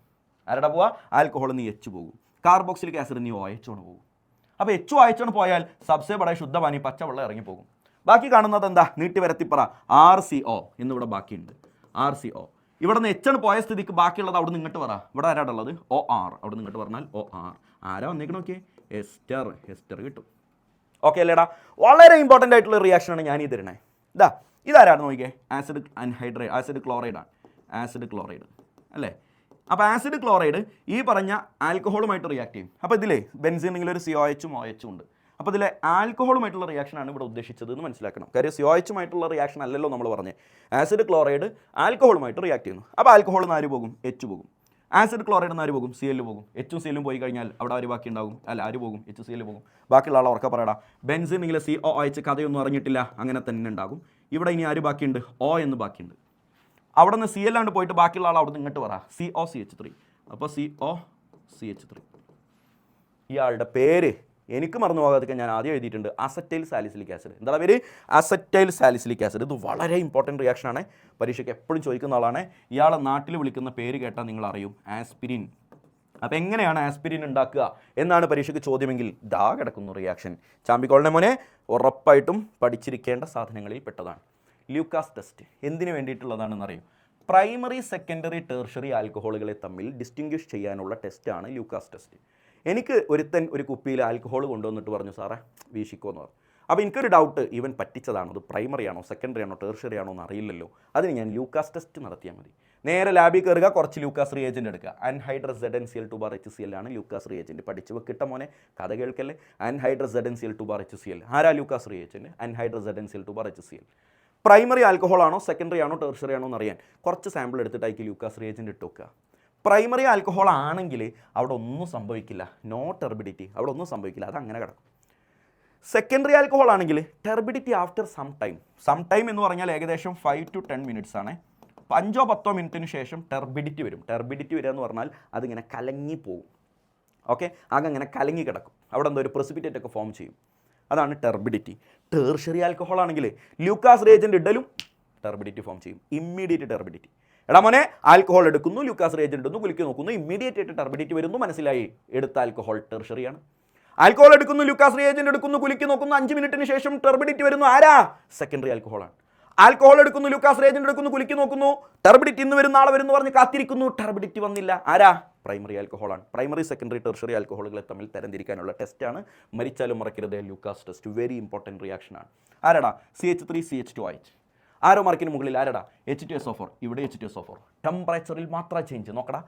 ആരാടാ പോവാ? ആൽക്കഹോൾ നിന്ന് എച്ച് പോകും. കാർബോക്സിലിക് ആസിഡ് നീ ഒയച്ചോണ്ട് പോകും. അപ്പോൾ എച്ച് വായിച്ചോണ്ട് പോയാൽ സബ്സേ പടേ ശുദ്ധപാനി പച്ചവെള്ളം ഇറങ്ങിപ്പോകും. ബാക്കി കാണുന്നത് എന്താ? നീട്ടി വരത്തിപ്പറ RCO എന്നിവിടെ ബാക്കിയുണ്ട്. RCO ഇവിടെ നിന്ന് എച്ചാണ് പോയ സ്ഥിതിക്ക് ബാക്കിയുള്ളത് അവിടെ നിന്ന് ഇങ്ങോട്ട് പറ. ഇവിടെ ആരാടുള്ളത്? OR. അവിടെ നിന്ന് ഇങ്ങോട്ട് പറഞ്ഞാൽ OR. ആരാ വന്നേക്കണം നോക്കിയേ? എസ്റ്റർ. എസ്റ്റർ കിട്ടും. ഓക്കെ അല്ലേടാ? വളരെ ഇമ്പോർട്ടൻ്റ് ആയിട്ടുള്ള റിയാക്ഷനാണ് ഞാൻ ഈ തരണേ. ഇതാരാണ് നോക്കിയേ? ആസിഡ് ആൻഹൈഡ്രൈഡ്, ആസിഡ് ക്ലോറൈഡ് ആണ്. ആസിഡ് ക്ലോറൈഡ് അല്ലേ? അപ്പോൾ ആസിഡ് ക്ലോറൈഡ് ഈ പറഞ്ഞ ആൽക്കഹോളുമായിട്ട് റിയാക്ട് ചെയ്യും. അപ്പോൾ ഇതിലെ ബെൻസീനിൽ ഒരു COH OH ഉണ്ട്. അപ്പോൾ ഇതിലെ ആൽക്കഹോളുമായിട്ടുള്ള റിയാക്ഷനാണ് ഇവിടെ ഉദ്ദേശിച്ചത് എന്ന് മനസ്സിലാക്കണം. കാര്യം COH റിയാക്ഷൻ അല്ലല്ലോ നമ്മൾ പറഞ്ഞത്. ആസിഡ് ക്ലോറൈഡ് ആൽക്കഹോളുമായിട്ട് റിയാക്ട് ചെയ്യുന്നു. അപ്പോൾ ആൽക്കഹോൾ നിന്ന് ആര് പോകും? എച്ച് പോകും. ആസിഡ് ക്ലോറൈഡ് നിന്ന് ആര് പോകും? Cl പോകും. എച്ചും Cl പോയി കഴിഞ്ഞാൽ അവിടെ ആര് ബാക്കി ഉണ്ടാകും? അല്ല, ആര് പോകും? HCl പോകും. ബാക്കിയുള്ള ആളെ ഉറക്കെ പറയടാ. ബെൻസീനിൽ COH കഥയൊന്നും അറിഞ്ഞിട്ടില്ല, അങ്ങനെ തന്നെ ഉണ്ടാകും. ഇവിടെ ഇനി ആര് ബാക്കിയുണ്ട്? O എന്ന് ബാക്കിയുണ്ട്. അവിടെ നിന്ന് Cl ആണ്ട് പോയിട്ട് ബാക്കിയുള്ള ആൾ അവിടെ നിന്ന് ഇങ്ങോട്ട് പറ. COCH3. അപ്പോൾ COCH3. ഇയാളുടെ പേര് എനിക്ക് മറന്നു പോകാതൊക്കെ ഞാൻ ആദ്യം എഴുതിയിട്ടുണ്ട്. Acetyl salicylic acid. എന്താണ് പേര്? Acetyl salicylic acid. ഇത് വളരെ ഇമ്പോർട്ടൻറ്റ് റിയാക്ഷനാണ്. പരീക്ഷയ്ക്ക് എപ്പോഴും ചോദിക്കുന്ന ആളാണ്. ഇയാളെ നാട്ടിൽ വിളിക്കുന്ന പേര് കേട്ടാൽ നിങ്ങൾ അറിയും. ആസ്പിരിൻ. അപ്പോൾ എങ്ങനെയാണ് ആസ്പിരിൻ ഉണ്ടാക്കുക എന്നാണ് പരീക്ഷയ്ക്ക് ചോദ്യമെങ്കിൽ ദാ കിടക്കുന്നു റിയാക്ഷൻ. ചാമ്പിക്കോളിനെ മോനെ ഉറപ്പായിട്ടും പഠിച്ചിരിക്കേണ്ട സാധനങ്ങളിൽ പെട്ടതാണ്. ലൂക്കാസ് ടെസ്റ്റ് എന്തിനു വേണ്ടിയിട്ടുള്ളതാണെന്ന് അറിയും? പ്രൈമറി, സെക്കൻഡറി, ടെർഷറി ആൽക്കഹോളുകളെ തമ്മിൽ ഡിസ്റ്റിങ്വിഷ് ചെയ്യാനുള്ള ടെസ്റ്റാണ് ലൂക്കാസ് ടെസ്റ്റ്. എനിക്ക് ഒരുത്തൻ ഒരു കുപ്പിയിൽ ആൽക്കഹോൾ കൊണ്ടുവന്നിട്ട് പറഞ്ഞു, സാറേ വീശിക്കോന്ന് പറഞ്ഞു. അപ്പോൾ എനിക്കൊരു ഡൗട്ട്, ഇവൻ പറ്റിച്ചതാണോ? അത് പ്രൈമറി ആണോ സെക്കൻഡറി ആണോ ടെർഷറി ആണോ എന്ന് അറിയില്ലല്ലോ. അതിന് ഞാൻ ലൂക്കാസ് ടെസ്റ്റ് നടത്തിയാൽ മതി. നേരെ ലാബിൽ കയറുക, കുറച്ച് ലൂക്കാസ് റിയേജൻറ്റ് എടുക്കുക. അൻഹൈഡ്രസ് ZnCl2 ആണ് ലൂക്കാസ് റിയേജൻറ്റ്. പഠിച്ച് വെക്കിട്ട മോനെ, കഥ കേൾക്കല്ലേ. അൻഹൈഡ്രസ് ZnCl2 ആരാ Lucas reagent? Anhydrous ZnCl2 primary alcohol ആണോ സെക്കൻഡറി ആണോ ടെർഷറി ആണോ എന്ന് അറിയാൻ കുറച്ച് സാമ്പിൾ എടുത്തിട്ട് അതിലേക്ക് ലൂക്കാസ് റിയേജൻറ്റ് ഇട്ട് വെക്കുക. പ്രൈമറി ആൽക്കഹോൾ ആണെങ്കിൽ അവിടെ ഒന്നും സംഭവിക്കില്ല. No turbidity. അവിടെ ഒന്നും സംഭവിക്കില്ല. അത് അങ്ങനെ കിടക്കും. സെക്കൻഡറി ആൽക്കഹോൾ ആണെങ്കിൽ ടെർബിഡിറ്റി ആഫ്റ്റർ സം ടൈം എന്ന് പറഞ്ഞാൽ ഏകദേശം 5 to 10 minutes ആണ്. 5-10 മിനിറ്റിന് ശേഷം ടെർബിഡിറ്റി വരും. ടെർബിഡിറ്റി വരിക എന്ന് പറഞ്ഞാൽ അതിങ്ങനെ കലങ്ങി പോകും. ഓക്കെ, അങ്ങനെ കലങ്ങി കിടക്കും. അവിടെ എന്തോ ഒരു പ്രസിപ്പിറ്റേറ്റ് ഒക്കെ ഫോം ചെയ്യും. അതാണ് ടെർബിഡിറ്റി. ടെർഷറി ആൽക്കഹോൾ ആണെങ്കിൽ ലൂക്കാസ് റിയേജൻറ്റ് ഇടലും ടെർബിഡിറ്റി ഫോം ചെയ്യും. Immediate turbidity. എടാ മോനെ, ആൽക്കഹോൾ എടുക്കുന്നു, ലൂക്കാസ് റിയേജൻറ്റ് ഇടുന്നു, കുലുക്കി നോക്കുന്നു, ഇമ്മീഡിയറ്റ് ആയിട്ട് ടെർബിഡിറ്റി വരുന്നു. മനസ്സിലായി? എടുത്ത ആൽക്കഹോൾ ടെർഷറിയാണ്. ആൽക്കഹോൾ എടുക്കുന്നു, ലൂക്കാസ് റിയേജൻറ്റ് എടുക്കുന്നു, കുലുക്കി നോക്കുന്നു, 5 മിനിറ്റിന് ശേഷം ടെർബിഡിറ്റി വരുന്നു. ആരാ? സെക്കൻഡറി ആൽക്കഹോളാണ്. ആൽക്കഹോൾ എടുക്കുന്നു, ലൂക്കാസ് റിയേജൻറ്റ് എടുക്കുന്നു, കുലുക്കി നോക്കുന്നു, ടെർബിഡിറ്റി ഇന്ന് വരും നാളെ വരുന്നു പറഞ്ഞ് കാത്തിരിക്കുന്നു, ടെർബിഡിറ്റി വന്നില്ല. ആരാ? പ്രൈമറി ആൽക്കഹോളാണ്. പ്രൈമറി, സെക്കൻഡറി, ടെർഷറി ആൽക്കഹോളുകളെ തമ്മിൽ തരംതിരിക്കാനുള്ള ടെസ്റ്റാണ്. മരിച്ചാലും മറക്കരുത് ലൂക്കാസ് ടെസ്റ്റ്. വെരി ഇമ്പോർട്ടൻറ്റ് റിയാക്ഷനാണ്. ആരാടാ? CH3CH2OH. ആരോ മാർക്കിന് മുകളിൽ ആരടാ? H2SO4. ഇവിടെ H2SO4. ടെമ്പറേച്ചറിൽ മാത്രം ചേഞ്ച് നോക്കടാ.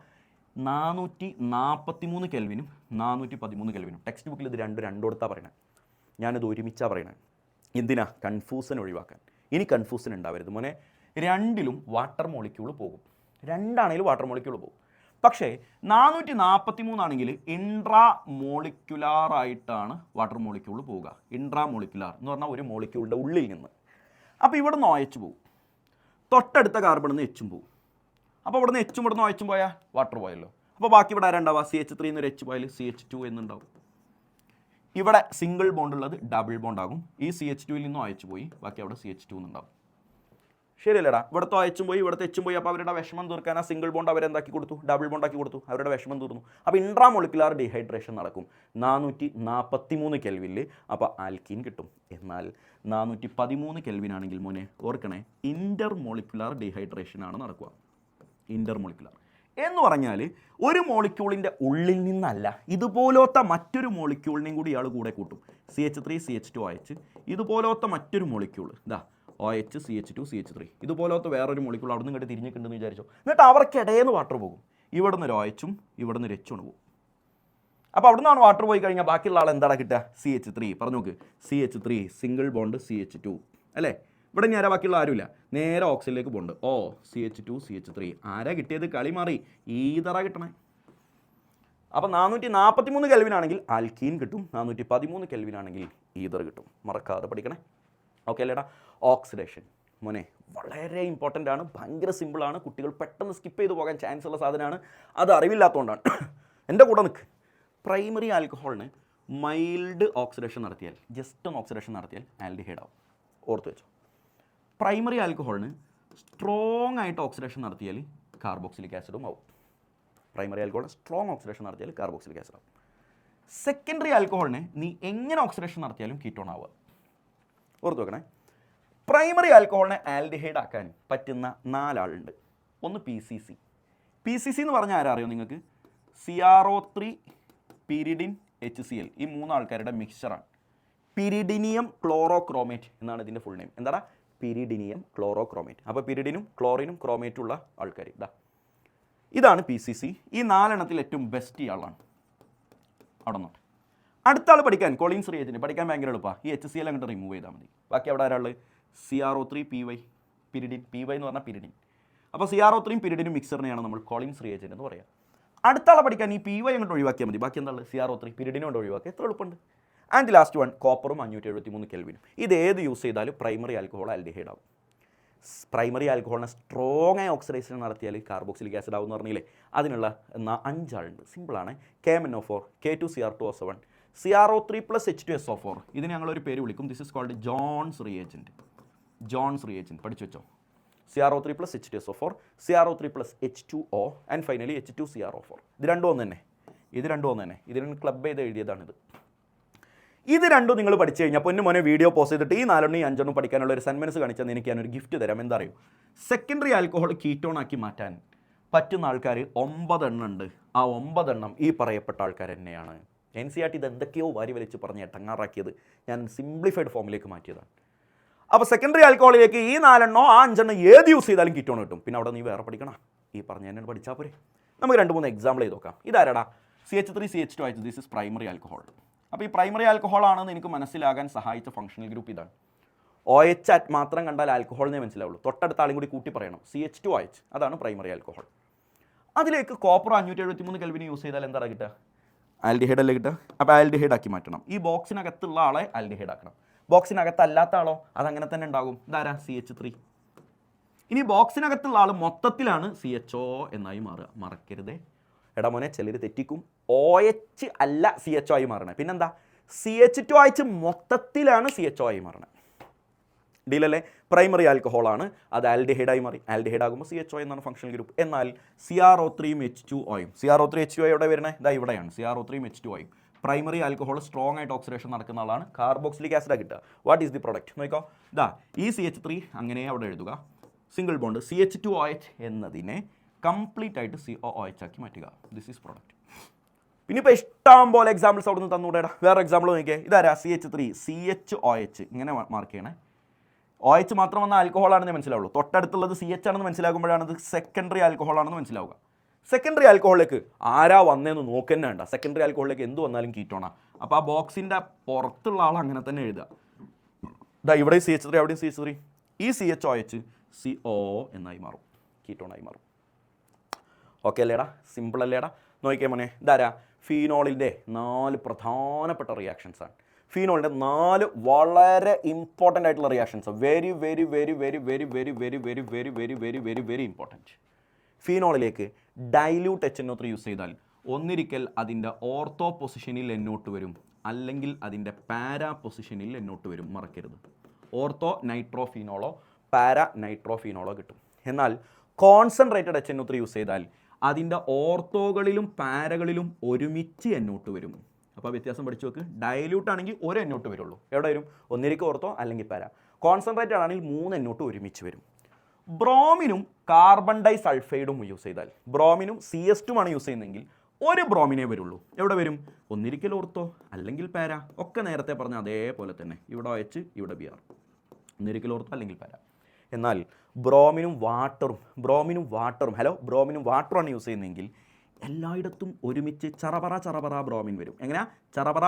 443 കെൽവിനും 413 കെൽവിനും. ടെക്സ്റ്റ് ബുക്കിൽ ഇത് രണ്ടോടത്താണ് പറയണത്. ഞാനിത് ഒരുമിച്ചാണ് പറയണത്. എന്തിനാ? കൺഫ്യൂഷൻ ഒഴിവാക്കാൻ. ഇനി കൺഫ്യൂഷൻ ഉണ്ടാവരുത് മോനെ. രണ്ടിലും വാട്ടർ മോളിക്യൂൾ പോകും. രണ്ടാണെങ്കിലും വാട്ടർ മോളിക്യൂൾ പോകും. പക്ഷേ 443 ആണെങ്കിൽ ഇൻട്രാ മോളിക്യുലാർ ആയിട്ടാണ് വാട്ടർ മോളിക്യൂൾ പോവുക. ഇൻട്രാ മോളിക്യുലാർ എന്ന് പറഞ്ഞാൽ ഒരു മോളിക്യൂളിൻ്റെ ഉള്ളിൽ നിന്ന്. അപ്പോൾ ഇവിടെ നിന്ന് OH പോകും. തൊട്ടടുത്ത കാർബണിൽ നിന്ന് എച്ചും പോകും. അപ്പോൾ ഇവിടെ നിന്ന് എച്ചും ഇവിടെ നിന്ന് OH പോയാൽ വാട്ടർ പോയല്ലോ. അപ്പോൾ ബാക്കി ഇവിടെ ആരുണ്ടാവുക? CH3 എന്നൊരു H പോയാൽ CH2 എന്നുണ്ടാവും. ഇവിടെ സിംഗിൾ ബോണ്ട് ഉള്ളത് ഡബിൾ ബോണ്ട് ആകും. ഈ CH2 നിന്ന് OH പോയി, ബാക്കി അവിടെ CH2 എന്നുണ്ടാവും. ശരിയല്ലേടാ? ഇവിടുത്തെ OH പോയി, ഇവിടുത്തെ എച്ചും പോയി. അപ്പോൾ അവരുടെ വിഷമം തീർക്കാൻ ആ സിംഗിൾ ബോണ്ട് അവരെന്താക്കി കൊടുത്തു? ഡബിൾ ബോണ്ട് ആക്കി കൊടുത്തു. അവരുടെ വിഷമം തീർന്നു. അപ്പോൾ ഇൻട്രാ മോളിക്കുലാർ ഡീഹൈഡ്രേഷൻ നടക്കും 443 കെൽവിനിൽ. അപ്പോൾ ആൽക്കീൻ കിട്ടും. എന്നാൽ 413 കെൽവിനാണെങ്കിൽ മോനെ ഓർക്കണേ, ഇൻ്റർ മോളിക്കുലാർ ഡീഹൈഡ്രേഷൻ ആണ് നടക്കുക. ഇൻ്റർ മോളിക്കുലാർ എന്ന് പറഞ്ഞാൽ ഒരു മോളിക്യൂളിൻ്റെ ഉള്ളിൽ നിന്നല്ല, ഇതുപോലത്തെ മറ്റൊരു മോളിക്യൂളിനെയും കൂടി ഇയാൾ കൂടെ കൂട്ടും. CH3CH2OH. ഇതുപോലത്തെ മറ്റൊരു മോളിക്യൂൾ ഇതാ OH CH2 CH3. ഇതുപോലത്തെ വേറൊരു മോളിക്യൂൾ അവിടെ നിന്ന് ഇങ്ങോട്ട് തിരിഞ്ഞിട്ടുണ്ടെന്ന് വിചാരിച്ചോ. എന്നിട്ട് അവർക്കിടയിൽ വാട്ടർ പോകും. ഇവിടെ നിന്ന് ഒരു OH ഇവിടെ നിന്ന് ഒരു H പോകും. അപ്പോൾ അവിടെ നിന്നാണ് വാട്ടർ പോയി കഴിഞ്ഞാൽ ബാക്കിയുള്ള ആൾ എന്താണ് കിട്ടുക? CH3. പറഞ്ഞു നോക്ക്. CH3 സിംഗിൾ ബോണ്ട് CH2 അല്ലേ? ഇവിടെ ഇനി ആരാ ബാക്കിയുള്ള ആരുമില്ല, നേരെ ഓക്സിജനിലേക്ക് പോകുന്നുണ്ട്. ഓ CH2 CH3 ആരാ കിട്ടിയത്? കളി മാറി, ഈതറ കിട്ടണേ. അപ്പോൾ 443 കെൽവിനാണെങ്കിൽ ആൽക്കീൻ കിട്ടും, 413 കെൽവിനാണെങ്കിൽ ഈതർ കിട്ടും. മറക്കാതെ പഠിക്കണേ. ഓക്കെ അല്ലേടാ? ഓക്സിഡേഷൻ മോനെ വളരെ ഇമ്പോർട്ടൻ്റ് ആണ്, ഭയങ്കര സിമ്പിളാണ്, കുട്ടികൾ പെട്ടെന്ന് സ്കിപ്പ് ചെയ്ത് പോകാൻ ചാൻസ് ഉള്ള സാധനമാണ്. അത് അറിവില്ലാത്തതുകൊണ്ടാണ്. എൻ്റെ കൂടെ നിൽക്ക്. പ്രൈമറി ആൽക്കഹോളിന് മൈൽഡ് ഓക്സിഡേഷൻ നടത്തിയാൽ, ജസ്റ്റ് ഒന്ന് ഓക്സിഡേഷൻ നടത്തിയാൽ ആൽഡിഹൈഡ് ആവും. ഓർത്ത് വെച്ചോ. പ്രൈമറി ആൽക്കഹോളിന് സ്ട്രോങ് ആയിട്ട് ഓക്സിഡേഷൻ നടത്തിയാൽ കാർബോക്സിലിക് ആസിഡും ആവും. പ്രൈമറി ആൽക്കഹോളിന് സ്ട്രോങ് ഓക്സിഡേഷൻ നടത്തിയാൽ കാർബോക്സിലിക് ആസിഡ് ആവും. സെക്കൻഡറി ആൽക്കഹോളിനെ നീ എങ്ങനെ ഓക്സിഡേഷൻ നടത്തിയാലും കീറ്റോൺ ആവുക. ഓർത്ത് വെക്കണേ. പ്രൈമറി ആൽക്കഹോളിനെ ആൽഡിഹൈഡ് ആക്കാൻ പറ്റുന്ന 4 ആളുണ്ട്. ഒന്ന് PCC എന്ന് പറഞ്ഞാൽ ആരാ അറിയോ നിങ്ങൾക്ക്? CrO3 പിരിഡിൻ HCl, ഈ 3 ആൾക്കാരുടെ മിക്സ്ചറാണ്. പിരിഡിനിയം ക്ലോറോക്രോമേറ്റ് എന്നാണ് ഇതിൻ്റെ ഫുൾ നെയിം. എന്താടാ? പിരിഡിനിയം ക്ലോറോക്രോമേറ്റ്. അപ്പോൾ പിരിഡിനും ക്ലോറിനും ക്രോമേറ്റുള്ള ആൾക്കാർ ഇതാണ് PCC. ഈ 4 എണ്ണത്തിൽ ഏറ്റവും ബെസ്റ്റ് ഇയാളാണ്. അവിടെ നോട്ട്. അടുത്ത ആൾ പഠിക്കാൻ കോളിൻസ് റിയേജൻറ്റ് പഠിക്കാൻ ഭയങ്കര എളുപ്പമാണ്. ഈ HCl അങ്ങോട്ട് റിമൂവ് ചെയ്താൽ മതി. ബാക്കി അവിടെ ആരാളുള്ളത്? CrO3 PY pyridine. PY എന്ന് പറഞ്ഞാൽ പിരിഡിൻ. അപ്പോൾ CrO3 പിരിഡിനും മിക്സറിനെയാണ് നമ്മൾ കോളിൻസ് റിയേജൻറ്റ് എന്ന് പറയുക. അടുത്ത ആളെ പഠിക്കാൻ ഈ PY അങ്ങോട്ട് ഒഴിവാക്കിയാൽ മതി. ബാക്കി എന്താണ്? CrO3 പിരിഡിനും കൊണ്ട് ഒഴിവാക്കുക. എത്ര എളുപ്പമുണ്ട്. ആൻഡ് ലാസ്റ്റ് വൺ കോപ്പറും 573 കെൽവിനും. ഇത് ഏത് യൂസ് ചെയ്താലും പ്രൈമറി ആൽക്കഹോൾ ആൽഡിഹൈഡ് ആവും. പ്രൈമറി ആൽക്കഹോളിനെ സ്ട്രോങ് ആയി ഓക്സിഡേഷൻ നടത്തിയാൽ കാർബോക്സിലിക് ആസിഡ് ആവും എന്ന് പറഞ്ഞില്ലേ? അതിനുള്ള 5 ആളുണ്ട്. സിമ്പിളാണ്. KMnO4, K2Cr2O7, CrO3 + H2SO4. ഇതിന് ഞങ്ങളൊരു പേര് വിളിക്കും. This is called Jones reagent. Jones reagent പഠിച്ചു വെച്ചോ. CrO3 + H2SO4, CrO3 + H2O and finally H2CrO4. ഇത് രണ്ടും ഒന്ന് തന്നെ. ഇതിന് ക്ലബ് ചെയ്ത് എഴുതിയതാണിത്. ഇത് രണ്ടും നിങ്ങൾ പഠിച്ചു കഴിഞ്ഞാൽ പൊന്നു മോനെ വീഡിയോ പോസ്റ്റ് ചെയ്തിട്ട് ഈ 4 ഈ 5 പഠിക്കാനുള്ള ഒരു സെൻമെൻസ് കാണിച്ചാൽ എനിക്ക് ഞാനൊരു ഗിഫ്റ്റ് തരാം. എന്താ അറിയോ? സെക്കൻഡറി ആൽക്കഹോൾ കീറ്റോൺ ആക്കി മാറ്റാൻ പറ്റുന്ന ആൾക്കാർ 9 എണ്ണം ഉണ്ട്. ആ 9 എണ്ണം ഈ പറയപ്പെട്ട ആൾക്കാർ തന്നെയാണ്. NCERT ഇത് എന്തൊക്കെയോ വാരി വലിച്ച് പറഞ്ഞ് ടങ്ങാറാക്കിയത് ഞാൻ സിംപ്ലിഫൈഡ് ഫോമിലേക്ക് മാറ്റിയതാണ്. അപ്പോൾ സെക്കൻഡറി ആൽക്കഹോളിലേക്ക് ഈ 4 എണ്ണോ ആ 5 എണ്ണം ഏത് യൂസ് ചെയ്താലും കീറ്റോൺ കിട്ടും. പിന്നെ അവിടെ നീ വേറെ പഠിക്കണം. ഈ പറഞ്ഞ തന്നെ പഠിച്ചാൽ പോരെ. നമുക്ക് 2-3 എക്സാമ്പിൾ ചെയ്ത് നോക്കാം. ഇതാരടാ? CH3 CH2 this is primary alcohol. അപ്പോൾ ഈ പ്രൈമറി ആൽക്കഹോൾ ആണെന്ന് എനിക്ക് മനസ്സിലാകാൻ സഹായിച്ച ഫംഗ്ഷണൽ ഗ്രൂപ്പ് ഇതാണ്. OH മാത്രം കണ്ടാൽ ആൽക്കഹോളിനെ മനസ്സിലാവുള്ളൂ. തൊട്ടടുത്ത ആളും കൂടി കൂട്ടി പറയണം. CH2OH അതാണ് പ്രൈമറി ആൽക്കഹോൾ. അതിലേക്ക് കോപ്പർ 573 കെൽവിന് യൂസ് ചെയ്താൽ എന്താണ് കിട്ടുക? ആൽഡിഹൈഡ് അല്ലേ കിട്ടുക? അപ്പോൾ ആൽഡിഹൈഡ് ആക്കി മാറ്റണം. ഈ ബോക്സിനകത്തുള്ള ആളെ ആൽഡിഹൈഡ് ആക്കണം. ബോക്സിനകത്തല്ലാത്ത ആളോ അതങ്ങനെ തന്നെ ഉണ്ടാകും. ഇതാരാ? CH3. ഇനി ബോക്സിനകത്തുള്ള ആൾ മൊത്തത്തിലാണ് CHO എന്നായി മാറുക. മറക്കരുതേ. എടാ മോനെ ചിലർ തെറ്റിക്കും. OH അല്ല CHO ആയി മാറണേ. പിന്നെന്താ? CH2OH മൊത്തത്തിലാണ് CHO ആയി മാറണേ. ഡീലല്ലേ? പ്രൈമറി ആൽക്കഹോളാണ്, അത് ആൽഡിഹൈഡായി മാറി. ആൽഡിഹൈഡ് ആകുമ്പോൾ CHO എന്നാണ് ഫംഗ്ഷണൽ ഗ്രൂപ്പ്. എന്നാൽ CrO3 H2O CrO3 H2O എവിടെ വരണേ? ഇതാ ഇവിടെയാണ്. CrO3 H2O primary alcohol strong ആയിട്ട് ഓക്സിഡേഷൻ നടക്കുന്ന ആളാണ്. കാർബോക്സിലിക് ആസിഡ് കിട്ടുക. വാട്ട് ഈസ് ദി പ്രൊഡക്റ്റ് നോക്കോ. ഇതാ ഈ CH3 അങ്ങനെ അവിടെ എഴുതുക. സിംഗിൾ ബോണ്ട് CH2OH എന്നതിനെ കംപ്ലീറ്റ് ആയിട്ട് COOH ആക്കി മാറ്റുക. This is product. പിന്നെ ഇപ്പോൾ ഇഷ്ടം പോലെ എക്സാമ്പിൾസ് അവിടെ നിന്ന് തന്നുകൂടെടാ. വേറെ എക്സാമ്പിൾ നോക്കിയേ. ഇതാരാ? CH3 CHOH ഇങ്ങനെ മാർക്ക് ചെയ്യണേ. OH മാത്രം വന്ന ആൽക്കഹോൾ ആണെന്ന് മനസ്സിലാവുള്ളൂ. തൊട്ടടുത്തുള്ളത് CH ആണെന്ന് മനസ്സിലാകുമ്പോഴാണ് ഇത് സെക്കൻഡറി ആൽക്കഹോൾ ആണെന്ന് മനസ്സിലാവുക. സെക്കൻഡറി ആൽക്കഹോളിലേക്ക് ആരാ വന്നതെന്ന് നോക്കന്നെ വേണ്ട. സെക്കൻഡറി ആൽക്കഹോളിലേക്ക് എന്ത് വന്നാലും കീറ്റോണാ. അപ്പോൾ ആ ബോക്സിൻ്റെ പുറത്തുള്ള ആൾ അങ്ങനെ തന്നെ എഴുതുക. ഇതാ ഇവിടെ CH3 അവിടെയും CH3. ഈ CHOH CO എന്നായി മാറും, കീറ്റോണായി മാറും. ഓക്കെ അല്ലേടാ? സിമ്പിൾ അല്ലേടാ? നോക്കിയാൽ മോനെ ഇതാരാ? ഫീനോളിൻ്റെ 4 പ്രധാനപ്പെട്ട റിയാക്ഷൻസാണ്. ഫീനോളിൻ്റെ 4 വളരെ ഇമ്പോർട്ടൻ്റ് ആയിട്ടുള്ള reactions. Very very very very very very very very very very very very very important. ഫീനോളിലേക്ക് ഡൈല്യൂട്ട് HNO3 യൂസ് ചെയ്താൽ ഒന്നിരിക്കൽ അതിൻ്റെ ഓർത്തോ പൊസിഷനിൽ NO2 വരും, അല്ലെങ്കിൽ അതിൻ്റെ പാരാ പൊസിഷനിൽ NO2 വരും. മറക്കരുത്. ഓർത്തോ നൈട്രോഫീനോളോ പാരാ നൈട്രോഫീനോളോ കിട്ടും. എന്നാൽ കോൺസെൻട്രേറ്റഡ് HNO3 യൂസ് ചെയ്താൽ അതിൻ്റെ ഓർത്തോകളിലും പാരകളിലും ഒരുമിച്ച് NO2 വരും. അപ്പോൾ വ്യത്യാസം പഠിച്ചു വെക്ക്. ഡൈല്യൂട്ട് ആണെങ്കിൽ ഒരു NO2 വരുള്ളൂ. എവിടെ വരും? ഒന്നിരിക്കും ഓർത്തോ അല്ലെങ്കിൽ പാര. കോൺസെൻട്രേറ്റഡ് ആണെങ്കിൽ 3 NO2 ഒരുമിച്ച് വരും. ബ്രോമിനും കാർബൺ ഡൈ സൾഫൈഡും യൂസ് ചെയ്താൽ, ബ്രോമിനും CS2 ആണ് യൂസ് ചെയ്യുന്നതെങ്കിൽ ഒരു ബ്രോമിനേ വരുള്ളൂ. എവിടെ വരും? ഒന്നിരിക്കൽ ഓർത്തോ അല്ലെങ്കിൽ പാര. ഒക്കെ നേരത്തെ പറഞ്ഞ അതേപോലെ തന്നെ. ഇവിടെ OH ഇവിടെ Br. ഒന്നിരിക്കൽ ഓർത്തോ അല്ലെങ്കിൽ പാര. എന്നാൽ ബ്രോമിനും വാട്ടറും ബ്രോമിനും വാട്ടറുമാണ് യൂസ് ചെയ്യുന്നതെങ്കിൽ എല്ലായിടത്തും ഒരുമിച്ച് ചറപറ ബ്രോമിൻ വരും. എങ്ങനെയാ? ചറപറ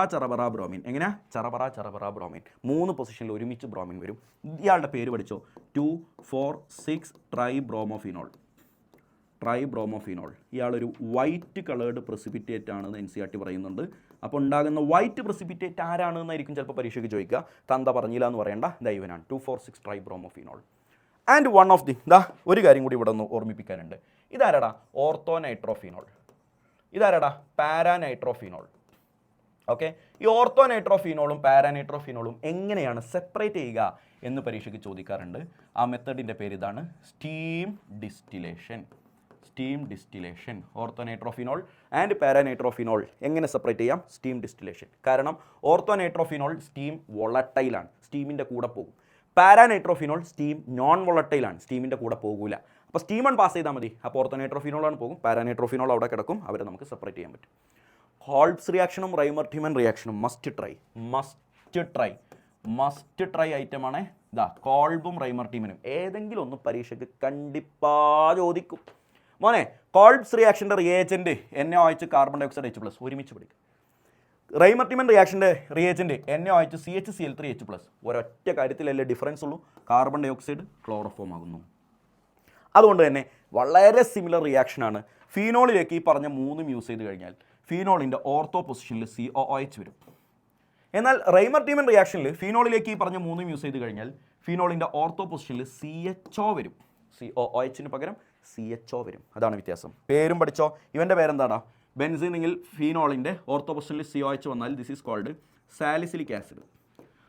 ബ്രോമിൻ. എങ്ങനെയാ? ചറപറ ബ്രോമിൻ. 3 പൊസിഷനിൽ ഒരുമിച്ച് ബ്രോമിൻ വരും. ഇയാളുടെ പേര് പഠിച്ചോ, 2,4,6 ട്രൈബ്രോമോഫിനോൾ. ഇയാളൊരു വൈറ്റ് കളേർഡ് പ്രസിപ്പിറ്റേറ്റ് ആണെന്ന് NCERT പറയുന്നുണ്ട്. അപ്പോൾ ഉണ്ടാകുന്ന വൈറ്റ് പ്രസിപ്പിറ്റേറ്റ് ആരാണെന്നായിരിക്കും ചിലപ്പോൾ പരീക്ഷയ്ക്ക് ചോദിക്കുക. തന്ത പറഞ്ഞില്ല എന്ന് പറയേണ്ട, ദൈവനാണ് 2,4,6 ട്രൈബ്രോമോഫിനോൾ. ആൻഡ് വൺ ഓഫ് ദി ഒരു കാര്യം കൂടി ഇവിടെ ഒന്ന് ഓർമ്മിപ്പിക്കാനുണ്ട്. ഇതാരടാ? ഓർത്തോനൈട്രോഫിനോൾ. ഇതാരടാ? പാരാനൈട്രോഫിനോൾ. ഓക്കെ, ഈ ഓർത്തോനൈട്രോഫിനോളും പാരാനൈട്രോഫിനോളും എങ്ങനെയാണ് സെപ്പറേറ്റ് ചെയ്യുക എന്ന് പരീക്ഷയ്ക്ക് ചോദിക്കാറുണ്ട്. ആ മെത്തേഡിൻ്റെ പേര് ഇതാണ്, സ്റ്റീം ഡിസ്റ്റിലേഷൻ. ഓർത്തോനൈട്രോഫിനോൾ ആൻഡ് പാരാനൈട്രോഫിനോൾ എങ്ങനെ സെപ്പറേറ്റ് ചെയ്യാം? Steam distillation. കാരണം ഓർത്തോനൈട്രോഫിനോൾ സ്റ്റീം വോളട്ടൈലാണ്, സ്റ്റീമിൻ്റെ കൂടെ പോകും. പാരാനൈട്രോഫിനോൾ സ്റ്റീം നോൺ വോളട്ടൈലാണ്, സ്റ്റീമിൻ്റെ കൂടെ പോകില്ല. അപ്പോൾ സ്റ്റീമൺ പാസ് ചെയ്താൽ മതി. അപ്പോൾ ഓർത്തോനൈട്രോഫിനോളാണ് പോകും, പാരാനൈട്രോഫിനോൾ അവിടെ കിടക്കും, അവരെ നമുക്ക് സെപ്പറേറ്റ് ചെയ്യാൻ പറ്റും. ഹോൾബ്സ് റിയാക്ഷനും റൈമർട്ടിമൻ റിയാക്ഷനും മസ്റ്റ് ട്രൈ ഐറ്റമാണ്. കോൾബും റൈമർട്ടിമനും ഏതെങ്കിലും ഒന്ന് പരീക്ഷയ്ക്ക് കണ്ടിപ്പാ ചോദിക്കും. മോനെ, കോൾബ്സ് റിയാക്ഷൻ്റെ reagent NaOH carbon dioxide H+, ഒരുമിച്ച് പഠിക്കും. റൈമർട്ടിമൻ റിയാക്ഷൻ്റെ റിയേജൻറ്റ് NaOH CH(Cl3H+). ഒരൊറ്റ കാര്യത്തിലല്ലേ ഡിഫറൻസ് ഉള്ളൂ, കാർബൺ ഡൈ ഓക്സൈഡ് ക്ലോറോഫോം ആകുന്നു. അതുകൊണ്ട് തന്നെ വളരെ സിമിലർ റിയാക്ഷനാണ്. ഫീനോളിലേക്ക് ഈ പറഞ്ഞ 3 യൂസ് ചെയ്ത് കഴിഞ്ഞാൽ ഫീനോളിൻ്റെ ഓർത്തോ പൊസിഷനിൽ COOH വരും. എന്നാൽ റൈമർട്ടിമൻ റിയാക്ഷനിൽ ഫീനോളിലേക്ക് ഈ പറഞ്ഞ 3 യൂസ് ചെയ്ത് കഴിഞ്ഞാൽ ഫീനോളിൻ്റെ ഓർത്തോ പൊസിഷനിൽ CHO വരും. COOHന് പകരം CHO വരും. അതാണ് വ്യത്യാസം. പേരും പഠിച്ചോ. ഇവൻ്റെ പേരെന്താടാ? ബെൻസീനിൽ ഫീനോളിൻ്റെ ഓർത്തോ പൊസിഷനിൽ COH വന്നാൽ this is called salicylic acid.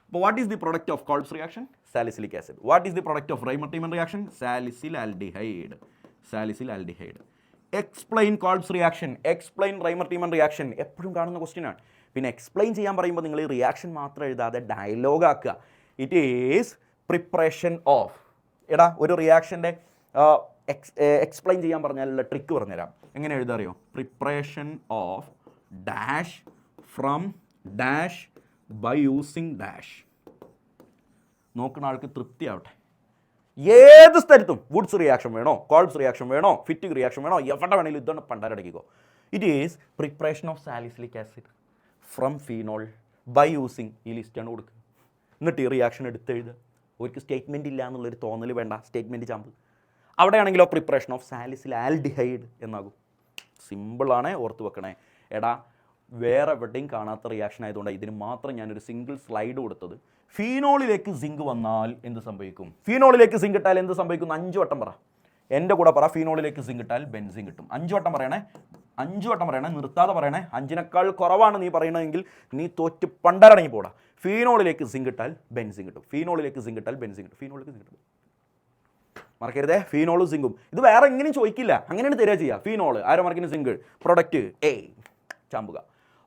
അപ്പോൾ what is the product of Kolbe's reaction? Salicylic acid. What is the product of Reimer Tiemann reaction? Salicylaldehyde. Explain Kolbe's reaction, explain Reimer Tiemann reaction, എപ്പോഴും കാണുന്ന ക്വസ്റ്റ്യനാണ്. പിന്നെ explain ചെയ്യാൻ പറയുമ്പോൾ നിങ്ങൾ ഈ റിയാക്ഷൻ മാത്രം എഴുതാതെ ഡയലോഗ് ആക്കുക. It is preparation of. ഒരു റിയാക്ഷൻ്റെ എക്സ്പ്ലെയിൻ ചെയ്യാൻ പറഞ്ഞാലുള്ള ട്രിക്ക് പറഞ്ഞുതരാം. എങ്ങനെ എഴുതാറിയോ? Preparation of dash from dash by using dash. നോക്കുന്ന ആൾക്ക് തൃപ്തിയാവട്ടെ. ഏത് സ്ഥലത്തും വുഡ്സ് റിയാക്ഷൻ വേണോ, കോൾബ്സ് റിയാക്ഷൻ വേണോ, ഫിറ്റിക് റിയാക്ഷൻ വേണോ, എവിടെ വേണമെങ്കിലും ഇതാണ് പണ്ടാരടക്കിക്കോ. It is preparation of salicylic acid from phenol by using. ഈ ലിസ്റ്റാണ് കൊടുക്കുക. എന്നിട്ട് ഈ റിയാക്ഷൻ എടുത്തെഴുതുക. ഒരിക്കൽ സ്റ്റേറ്റ്മെൻറ്റ് ഇല്ല എന്നുള്ളൊരു തോന്നൽ വേണ്ട, സ്റ്റേറ്റ്മെൻറ്റ് ചാമ്പ്. അവിടെയാണെങ്കിലോ പ്രിപ്പറേഷൻ ഓഫ് സാലിസിൽ ആൽഡിഹൈഡ് എന്നാകും. സിമ്പിളാണ്, ഓർത്ത് വെക്കണേ. വേറെ എവിടെയും കാണാത്ത റിയാക്ഷൻ ആയതുകൊണ്ട് ഇതിന് മാത്രം ഞാനൊരു സിംഗിൾ സ്ലൈഡ് കൊടുത്തത്. ഫീനോളിലേക്ക് സിങ്ക് വന്നാൽ എന്ത് സംഭവിക്കും? ഫീനോളിലേക്ക് സിങ്ക് ഇട്ടാൽ എന്ത് സംഭവിക്കും? 5 വട്ടം പറ. എൻ്റെ കൂടെ പറ. ഫീനോളിലേക്ക് സിങ്ക് ഇട്ടാൽ ബെൻസിൻ കിട്ടും. 5 വട്ടം പറയണേ, നിർത്താതെ പറയണേ. 5നേക്കാൾ കുറവാണ് നീ പറയണമെങ്കിൽ നീ തോറ്റ് പണ്ടരടങ്ങി പോടാ. ഫീനോളിലേക്ക് സിങ്ക് ഇട്ടാൽ ബെൻസിൻ കിട്ടും. ഫീനോളിലേക്ക് സിങ്ക് ഇട്ടാൽ ബെൻസിൻ കിട്ടും. ഫീനോളിലേക്ക് സിങ്ക് കിട്ടും. മറക്കരുതേ, ഫീനോളും സിങ്കും. ഇത് വേറെ എങ്ങനെയും ചോദിക്കില്ല, അങ്ങനെയാണ് തരിക ചെയ്യുക. ഫീനോള് ആരോ മാർക്കിന് സിങ്ക് പ്രൊഡക്റ്റ് ചാമ്പുക.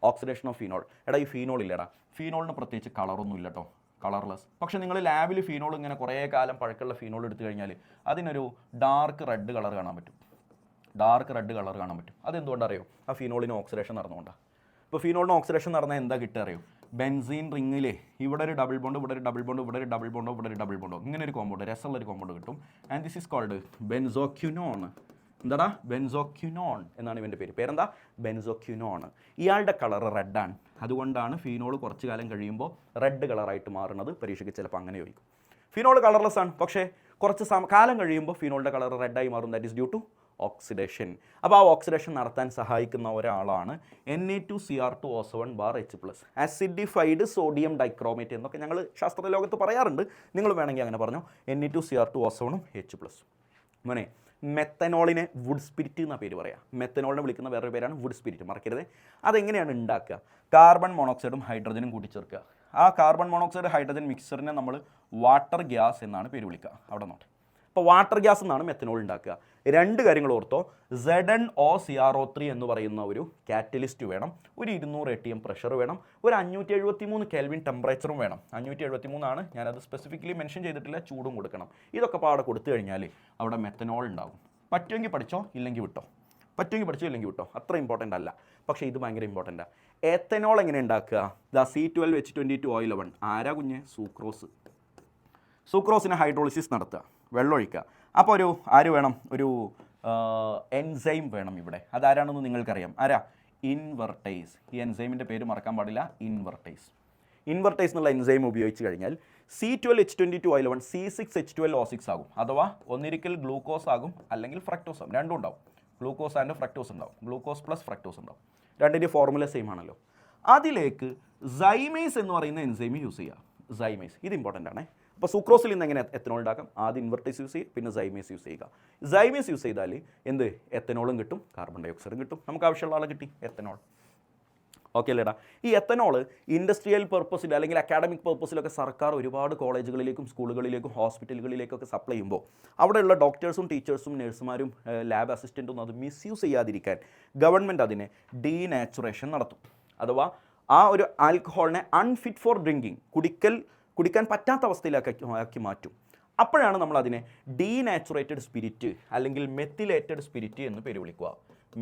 Oxidation of phenol. ഈ ഫീനോൾ ഇല്ലടാ, ഫീനോളിന് പ്രത്യേകിച്ച് കളറൊന്നും ഇല്ല കേട്ടോ, കളർലെസ്. പക്ഷെ നിങ്ങൾ ലാബിൽ ഫീനോൾ ഇങ്ങനെ കുറേ കാലം പഴക്കമുള്ള ഫീനോൾ എടുത്തു കഴിഞ്ഞാൽ അതിനൊരു ഡാർക്ക് റെഡ് കളർ കാണാൻ പറ്റും. അതെന്തുകൊണ്ടാണ് അറിയോ? ആ ഫീനോളിന് ഓക്സിഡേഷൻ നടന്നുകൊണ്ടാണ്. ഇപ്പോൾ ഫീനോളിന് ഓക്സിഡേഷൻ നടന്നാൽ എന്താ കിട്ടുക അറിയോ? ബെൻസീൻ റിങ്ങിലെ ഇവിടെ ഒരു ഡബിൾ ബോണ്ട്, ഇവിടെ ഒരു ഡബിൾ ബോണ്ട്, ഇവിടെ ഒരു ഡബിൾ ബോണ്ടോ, ഇവിടെ ഒരു ഡബിൾ ബോണ്ടോ, ഇങ്ങനെ ഒരു കോമ്പൗണ്ട്, രസമുള്ളൊരു കോമ്പൗണ്ട് കിട്ടും. And this is called benzoquinone. എന്താടാ? ബെൻസോക്യുനോൺ എന്നാണ് ഇവൻ്റെ പേര്. പേരെന്താ? ബെൻസോക്യുനോൺ. ഇയാളുടെ കളർ റെഡാണ്. അതുകൊണ്ടാണ് ഫീനോൾ കുറച്ച് കാലം കഴിയുമ്പോൾ റെഡ് കളറായിട്ട് മാറുന്നത്. പരീക്ഷയ്ക്ക് ചിലപ്പോൾ അങ്ങനെ ചോദിക്കും. ഫീനോൾ കളർലെസ് ആണ്, പക്ഷേ കുറച്ച് കാലം കഴിയുമ്പോൾ ഫീനോളിൻ്റെ കളർ റെഡായി മാറും. That is due to oxidation. അപ്പോൾ ആ ഓക്സിഡേഷൻ നടത്താൻ സഹായിക്കുന്ന ഒരാളാണ് Na2Cr2O7 H+. ആസിഡിഫൈഡ് സോഡിയം ഡൈക്രോമേറ്റ് എന്നൊക്കെ ഞങ്ങൾ ശാസ്ത്രലോകത്ത് പറയാറുണ്ട്. നിങ്ങൾ വേണമെങ്കിൽ അങ്ങനെ പറഞ്ഞോ. Na2Cr2O7 H+. മോനെ, മെത്തനോളിനെ വുഡ് സ്പിരിറ്റ് എന്ന പേര് പറയാം. മെത്തനോളിനെ വിളിക്കുന്ന വേറൊരു പേരാണ് വുഡ് സ്പിരിറ്റ്. മറക്കരുത്. അതെങ്ങനെയാണ് ഉണ്ടാക്കുക? കാർബൺ മോണോക്സൈഡും ഹൈഡ്രജനും കൂട്ടിച്ചേർക്കുക. ആ കാർബൺ മോണോക്സൈഡ് ഹൈഡ്രജൻ മിക്സറിനെ നമ്മൾ വാട്ടർ ഗ്യാസ് എന്നാണ് പേര് വിളിക്കുക. അവിടെ നോട്ടെ. അപ്പോൾ വാട്ടർ ഗ്യാസ് എന്നാണ് മെത്തനോൾ ഉണ്ടാക്കുക. 2 കാര്യങ്ങൾ ഓർത്തോ. ZnOCrO3 എന്ന് പറയുന്ന ഒരു കാറ്റലിസ്റ്റ് വേണം, ഒരു 200 ATM പ്രഷർ വേണം, ഒരു 573 കെൽവിൻ ടെമ്പറേച്ചറും വേണം. 573 ആണ്, ഞാനത് സ്പെസിഫിക്കലി മെൻഷൻ ചെയ്തിട്ടില്ല. ചൂടും കൊടുക്കണം. ഇതൊക്കെ അവിടെ കൊടുത്തു കഴിഞ്ഞാൽ അവിടെ മെത്തനോൾ ഉണ്ടാകും. പറ്റുമെങ്കിൽ പഠിച്ചോ, ഇല്ലെങ്കിൽ വിട്ടോ. അത്ര ഇമ്പോർട്ടൻ്റ് അല്ല, പക്ഷേ ഇത് ഭയങ്കര ഇമ്പോർട്ടൻ്റാണ്. എത്തനോൾ എങ്ങനെ ഉണ്ടാക്കുക? C12H22O11. ആരാ കുഞ്ഞ്? സൂക്രോസിനെ ഹൈഡ്രോളിസിസ് നടത്തുക, വെള്ളം ഒഴിക്കുക. അപ്പോൾ ആര് വേണം? ഒരു എൻസൈം വേണം ഇവിടെ. അതാരാണെന്ന് നിങ്ങൾക്കറിയാം. ആരാ? ഇൻവെർട്ടേസ്. ഈ എൻസൈമിൻ്റെ പേര് മറക്കാൻ പാടില്ല, ഇൻവെർട്ടേസ്. ഇൻവെർട്ടേസ് എന്നുള്ള എൻസൈം ഉപയോഗിച്ച് കഴിഞ്ഞാൽ C12H22O11 C6H12O6 ആകും. അഥവാ ഒന്നിരിക്കൽ ഗ്ലൂക്കോസ് ആകും, അല്ലെങ്കിൽ ഫ്രക്ടോസ് ആകും. രണ്ടും ഉണ്ടാവും. ഗ്ലൂക്കോസ് ആൻഡ് ഫ്രക്ടോസ് ഉണ്ടാവും. ഗ്ലൂക്കോസ് പ്ലസ് ഫ്രക്ടോസ് ഉണ്ടാവും. രണ്ടിൻ്റെ ഫോർമുല സെയിം ആണല്ലോ. അതിലേക്ക് സൈമേസ് എന്ന് പറയുന്ന എൻസൈം യൂസ് ചെയ്യുക. സൈമേസ് ഇത് ഇമ്പോർട്ടൻ്റ് ആണ്. അപ്പോൾ സുക്രോസിൽ നിന്ന് എങ്ങനെ എത്തനോൾ ഉണ്ടാക്കാം? ആദ്യം ഇൻവെർട്ടേസ് യൂസ് ചെയ്യുക, പിന്നെ സൈമേസ് യൂസ് ചെയ്യുക. സൈമേസ് യൂസ് ചെയ്താൽ എന്ത്? എത്തനോളും കിട്ടും, കാർബൺ ഡൈ ഓക്സൈഡും കിട്ടും. നമുക്ക് ആവശ്യമുള്ള ആളെ കിട്ടി, എത്തനോൾ. ഓക്കെ അല്ലേടാ? ഈ എത്തനോൾ ഇൻഡസ്ട്രിയൽ പർപ്പസിൽ അല്ലെങ്കിൽ അക്കാഡമിക് പർപ്പസിലൊക്കെ സർക്കാർ ഒരുപാട് കോളേജുകളിലേക്കും സ്കൂളുകളിലേക്കും ഹോസ്പിറ്റലുകളിലേക്കൊക്കെ സപ്ലൈ ചെയ്യുമ്പോൾ അവിടെയുള്ള ഡോക്ടേഴ്സും ടീച്ചേഴ്സും നഴ്സുമാരും ലാബ് അസിസ്റ്റൻറ്റും അത് മിസ്യൂസ് ചെയ്യാതിരിക്കാൻ ഗവൺമെൻറ് അതിനെ ഡീനാച്ചുറേഷൻ നടത്തും. അഥവാ ആ ഒരു ആൽക്കഹോളിനെ അൺഫിറ്റ് ഫോർ ഡ്രിങ്കിങ്, കുടിക്കാൻ പറ്റാത്ത അവസ്ഥയിലാക്കി മാറ്റും. അപ്പോഴാണ് നമ്മൾ അതിനെ ഡീനാച്ചുറേറ്റഡ് സ്പിരിറ്റ് അല്ലെങ്കിൽ മെത്തിലേറ്റഡ് സ്പിരിറ്റ് എന്ന് പേര് വിളിക്കുക.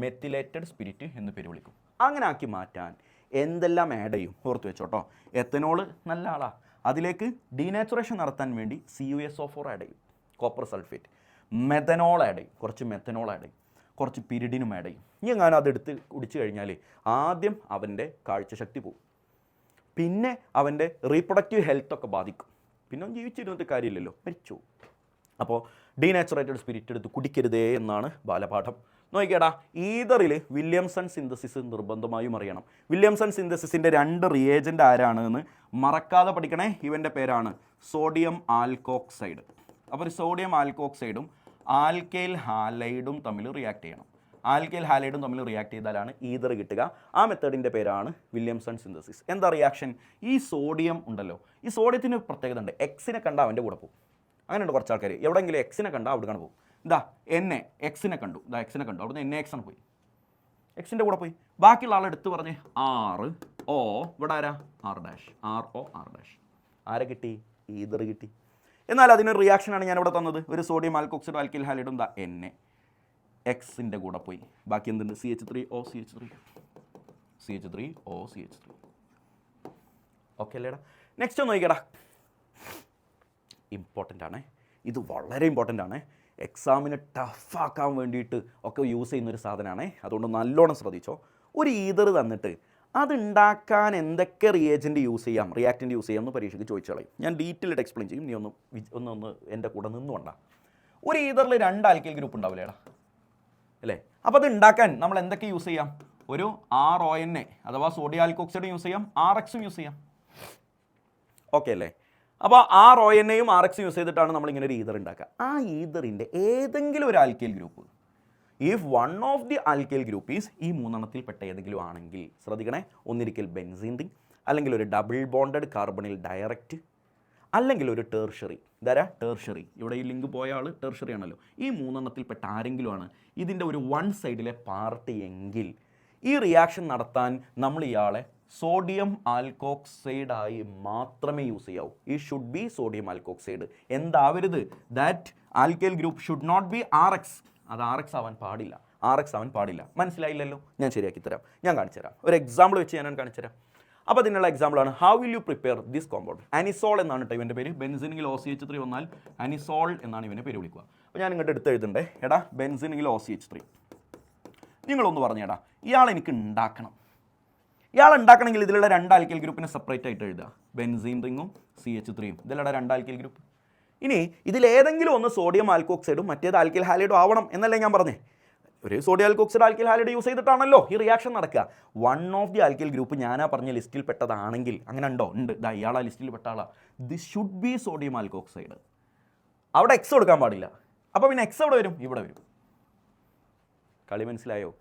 മെത്തിലേറ്റഡ് സ്പിരിറ്റ് എന്ന് പേര് വിളിക്കും. അങ്ങനെ ആക്കി മാറ്റാൻ എന്തെല്ലാം ആഡ് ചെയ്യും? ഓർത്ത് വെച്ചോട്ടോ. എത്തനോൾ നല്ല ആളാ. അതിലേക്ക് ഡീനാച്ചുറേഷൻ നടത്താൻ വേണ്ടി CuSO4 ആഡ് ചെയ്യും, കോപ്പർ സൾഫേറ്റ്. മെത്തനോൾ ആഡ് ചെയ്യും, കുറച്ച് മെത്തനോൾ ആഡ് ചെയ്യും, കുറച്ച് പിരിഡിനും ആഡ് ചെയ്യും. ഇനി എങ്ങാനും അതെടുത്ത് കുടിച്ചു കഴിഞ്ഞാൽ ആദ്യം അവൻ്റെ കാഴ്ചശക്തി പോകും, പിന്നെ അവൻ്റെ റീപ്രൊഡക്റ്റീവ് ഹെൽത്തൊക്കെ ബാധിക്കും, പിന്നെ ജീവിച്ചിരുന്നിട്ട് കാര്യമില്ലല്ലോ, മരിച്ചു. അപ്പോൾ ഡീനാച്ചുറേറ്റഡ് സ്പിരിറ്റ് എടുത്ത് കുടിക്കരുതേ എന്നാണ് ബാലപാഠം. നോക്കിക്കേടാ, ഈതറിൽ വില്യംസൺ സിന്തസിസ് നിർബന്ധമായും അറിയണം. വില്യംസൺ സിന്തസിസിൻ്റെ 2 റിയേജൻ്റ് ആരാണ് എന്ന് മറക്കാതെ പഠിക്കണേ. ഇവൻ്റെ പേരാണ് സോഡിയം ആൽക്കോക്സൈഡ്. അപ്പോൾ ഒരു സോഡിയം ആൽക്കോക്സൈഡും ആൽക്കൈൽ ഹാലൈഡും തമ്മിൽ റിയാക്ട് ചെയ്യണം. ആൽക്കൈൽ ഹാലൈഡും തമ്മിൽ റിയാക്ട് ചെയ്താലാണ് ഈതർ കിട്ടുക. ആ മെത്തേഡിൻ്റെ പേരാണ് വില്യംസൺ സിന്തസിസ്. എന്താ റിയാക്ഷൻ? ഈ സോഡിയം ഉണ്ടല്ലോ, ഈ സോഡിയത്തിന് പ്രത്യേകത ഉണ്ട്. എക്സിനെ കണ്ടാൽ അവൻ്റെ കൂടെ പോകും. അങ്ങനെയുണ്ട് കുറച്ച് ആൾക്കാർ. എവിടെയെങ്കിലും എക്സിനെ കണ്ടാൽ അവിടെയാണ് പോകും. ഇതാ എക്സിനെ കണ്ടു, എക്സിനെ കണ്ടു, അവിടുന്ന് NaX ആണ് പോയി, എക്സിൻ്റെ കൂടെ പോയി. ബാക്കിയുള്ള ആളെടുത്ത് പറഞ്ഞ് RO, ഇവിടെ ആരാ? RO R'. ആരെ കിട്ടി? ഈതർ കിട്ടി. എന്നാൽ അതിനൊരു റിയാക്ഷനാണ് ഞാനിവിടെ തന്നത്. ഒരു സോഡിയം ആൽക്കോക്സൈഡ് ആൽക്കൈൽ ഹാലൈഡും എക്സിൻ്റെ കൂടെ പോയി. ബാക്കി എന്തുണ്ട്? CH3O. ഓക്കെ അല്ലേടാ? നെക്സ്റ്റ് ഒന്ന് നോക്കിക്കടാ, ഇമ്പോർട്ടൻ്റ് ആണ് ഇത്, വളരെ ഇമ്പോർട്ടൻ്റ് ആണ്. എക്സാമിന് ടഫാക്കാൻ വേണ്ടിയിട്ട് ഒക്കെ യൂസ് ചെയ്യുന്നൊരു സാധനമാണ്. അതുകൊണ്ട് നല്ലോണം ശ്രദ്ധിച്ചോ. ഒരു ഈതർ തന്നിട്ട് അതുണ്ടാക്കാൻ എന്തൊക്കെ റിയേജൻറ്റ് യൂസ് ചെയ്യാം, റിയാക്റ്റൻ്റ് യൂസ് ചെയ്യാം എന്ന് പരീക്ഷയ്ക്ക് ചോദിച്ചു കളയും. ഞാൻ ഡീറ്റെയിൽഡ് എക്സ്പ്ലെയിൻ ചെയ്യും. നീ ഒന്ന് എൻ്റെ കൂടെ നിന്നുകൊണ്ടാ. ഒരു ഈതറിൽ 2 ആൽക്കൈൽ ഗ്രൂപ്പ് ഉണ്ടാവില്ലേടാ, അല്ലേ? അപ്പോൾ അത് ഉണ്ടാക്കാൻ നമ്മൾ എന്തൊക്കെ യൂസ് ചെയ്യാം? ഒരു RONA അഥവാ സോഡിയം ആൽക്കോക്സൈഡും യൂസ് ചെയ്യാം, RXും യൂസ് ചെയ്യാം. ഓക്കെ അല്ലേ? അപ്പോൾ RONAയും RXും യൂസ് ചെയ്തിട്ടാണ് നമ്മളിങ്ങനെ ഒരു ഈതർ ഉണ്ടാക്കുക. ആ ഈതറിൻ്റെ ഏതെങ്കിലും ഒരു alkyl group, if one of the alkyl group is ഈ 3 പെട്ട ഏതെങ്കിലും ആണെങ്കിൽ ശ്രദ്ധിക്കണേ, ഒന്നിരിക്കൽ ബെൻസീൻ റിംഗ്, അല്ലെങ്കിൽ ഒരു ഡബിൾ ബോണ്ടഡ് കാർബണിൽ ഡയറക്റ്റ്, അല്ലെങ്കിൽ ഒരു ടെർഷറി. ഇതാരാ? ടെർഷറി. ഇവിടെ ഈ ലിങ്ക് പോയ ആൾ ടെർഷറി ആണല്ലോ. ഈ 3 പെട്ട ആരെങ്കിലും ആണ് ഇതിൻ്റെ ഒരു 1 സൈഡിലെ പാർട്ട് എങ്കിൽ ഈ റിയാക്ഷൻ നടത്താൻ നമ്മൾ ഇയാളെ സോഡിയം ആൽക്കോക്സൈഡായി മാത്രമേ യൂസ് ചെയ്യാവൂ. ഈ ഷുഡ് ബി സോഡിയം ആൽക്കോക്സൈഡ്. എന്താവരുത്? That alkyl group should not be RX. അത് RX ആവാൻ പാടില്ല. മനസ്സിലായില്ലല്ലോ? ഞാൻ ശരിയാക്കി തരാം, ഞാൻ കാണിച്ചു തരാം. ഒരു എക്സാമ്പിൾ വെച്ച് ഞാൻ കാണിച്ചു തരാം. അപ്പോൾ അതിനുള്ള എക്സാമ്പിളാണ് how will you prepare this compound. Anisole എന്നാണ് കേട്ടോ ഇവൻ്റെ പേര്. ബെൻസിനിൽ OCH3 വന്നാൽ അനിസോൾ എന്നാണ് ഇവനെ പേര് വിളിക്കുക. അപ്പോൾ ഞാൻ ഇങ്ങോട്ട് എടുത്ത് എഴുതണ്ടേ. എടാ ബെൻസിനിൽ OCH3 നിങ്ങളൊന്ന് പറഞ്ഞേടാ, ഇയാളെനിക്ക് ഉണ്ടാക്കണം. ഇയാളുണ്ടാക്കണമെങ്കിൽ ഇതിലുള്ള 2 ആൽക്കൈൽ ഗ്രൂപ്പിനെ സെപ്പറേറ്റ് ആയിട്ട് എഴുതുക. ബെൻസീൻ റിങ്ങും CH3യും ഇതിലുള്ള 2 ആൽക്കൈൽ ഗ്രൂപ്പ്. ഇനി ഇതിലേതെങ്കിലും ഒന്ന് സോഡിയം ആൽക്കോക്സൈഡും മറ്റേത് ആൽക്കൈൽ ഹാലൈഡും ആവണം എന്നല്ലേ ഞാൻ പറഞ്ഞേ. ഒരു sodium alkoxide alkyl halide use ചെയ്തിട്ടാണല്ലോ ഈ റിയാക്ഷൻ നടക്കുക. 1 ഓഫ് ദി ആൽക്കൈൽ ഗ്രൂപ്പ് ഞാനാ പറഞ്ഞ ലിസ്റ്റിൽ പെട്ടതാണെങ്കിൽ, അങ്ങനെ ഉണ്ടോ? ഉണ്ട്. ഇതാ ഇയാളാ ലിസ്റ്റിൽ പെട്ട ആളാ. This should be sodium alkoxide. അവിടെ എക്സ് കൊടുക്കാൻ പാടില്ല. അപ്പോൾ പിന്നെ എക്സ് എവിടെ വരും? ഇവിടെ വരും. കളി മനസ്സിലായോ?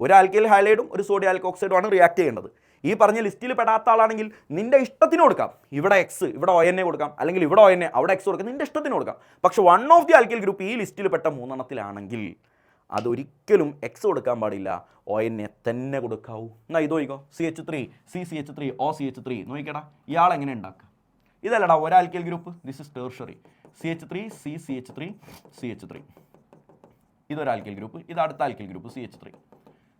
ഒരു ആൽക്കൈൽ ഹാലൈഡും ഒരു സോഡിയം ആൽക്കോക്സൈഡും ആണ് റിയാക്ട് ചെയ്യേണ്ടത്. ഈ പറഞ്ഞ ലിസ്റ്റിൽ പെടാത്ത ആളാണെങ്കിൽ നിന്റെ ഇഷ്ടത്തിന് കൊടുക്കാം. ഇവിടെ എക്സ്, ഇവിടെ ONA കൊടുക്കാം, അല്ലെങ്കിൽ ഇവിടെ ONA അവിടെ എക്സ് കൊടുക്കാം, നിന്റെ ഇഷ്ടത്തിന് കൊടുക്കാം. പക്ഷെ 1 ഓഫ് ദി ആൽക്കൈൽ ഗ്രൂപ്പ് ഈ ലിസ്റ്റിൽ പെട്ട 3 അതൊരിക്കലും എക്സ് കൊടുക്കാൻ പാടില്ല, ONA തന്നെ കൊടുക്കാവൂ. എന്നാൽ ഇത് നോക്കിക്കോ, CH3 CCH3 OCH3 നോക്കിക്കടാ, ഇയാൾ എങ്ങനെ ഉണ്ടാക്കുക? ഇതല്ലടാ ഒരു alkyl group. This is tertiary. CH3 CCH3 ഇതൊരു ആൽക്കൈൽ ഗ്രൂപ്പ്. ഇത് അടുത്ത ആൽക്കൈൽ ഗ്രൂപ്പ് CH3.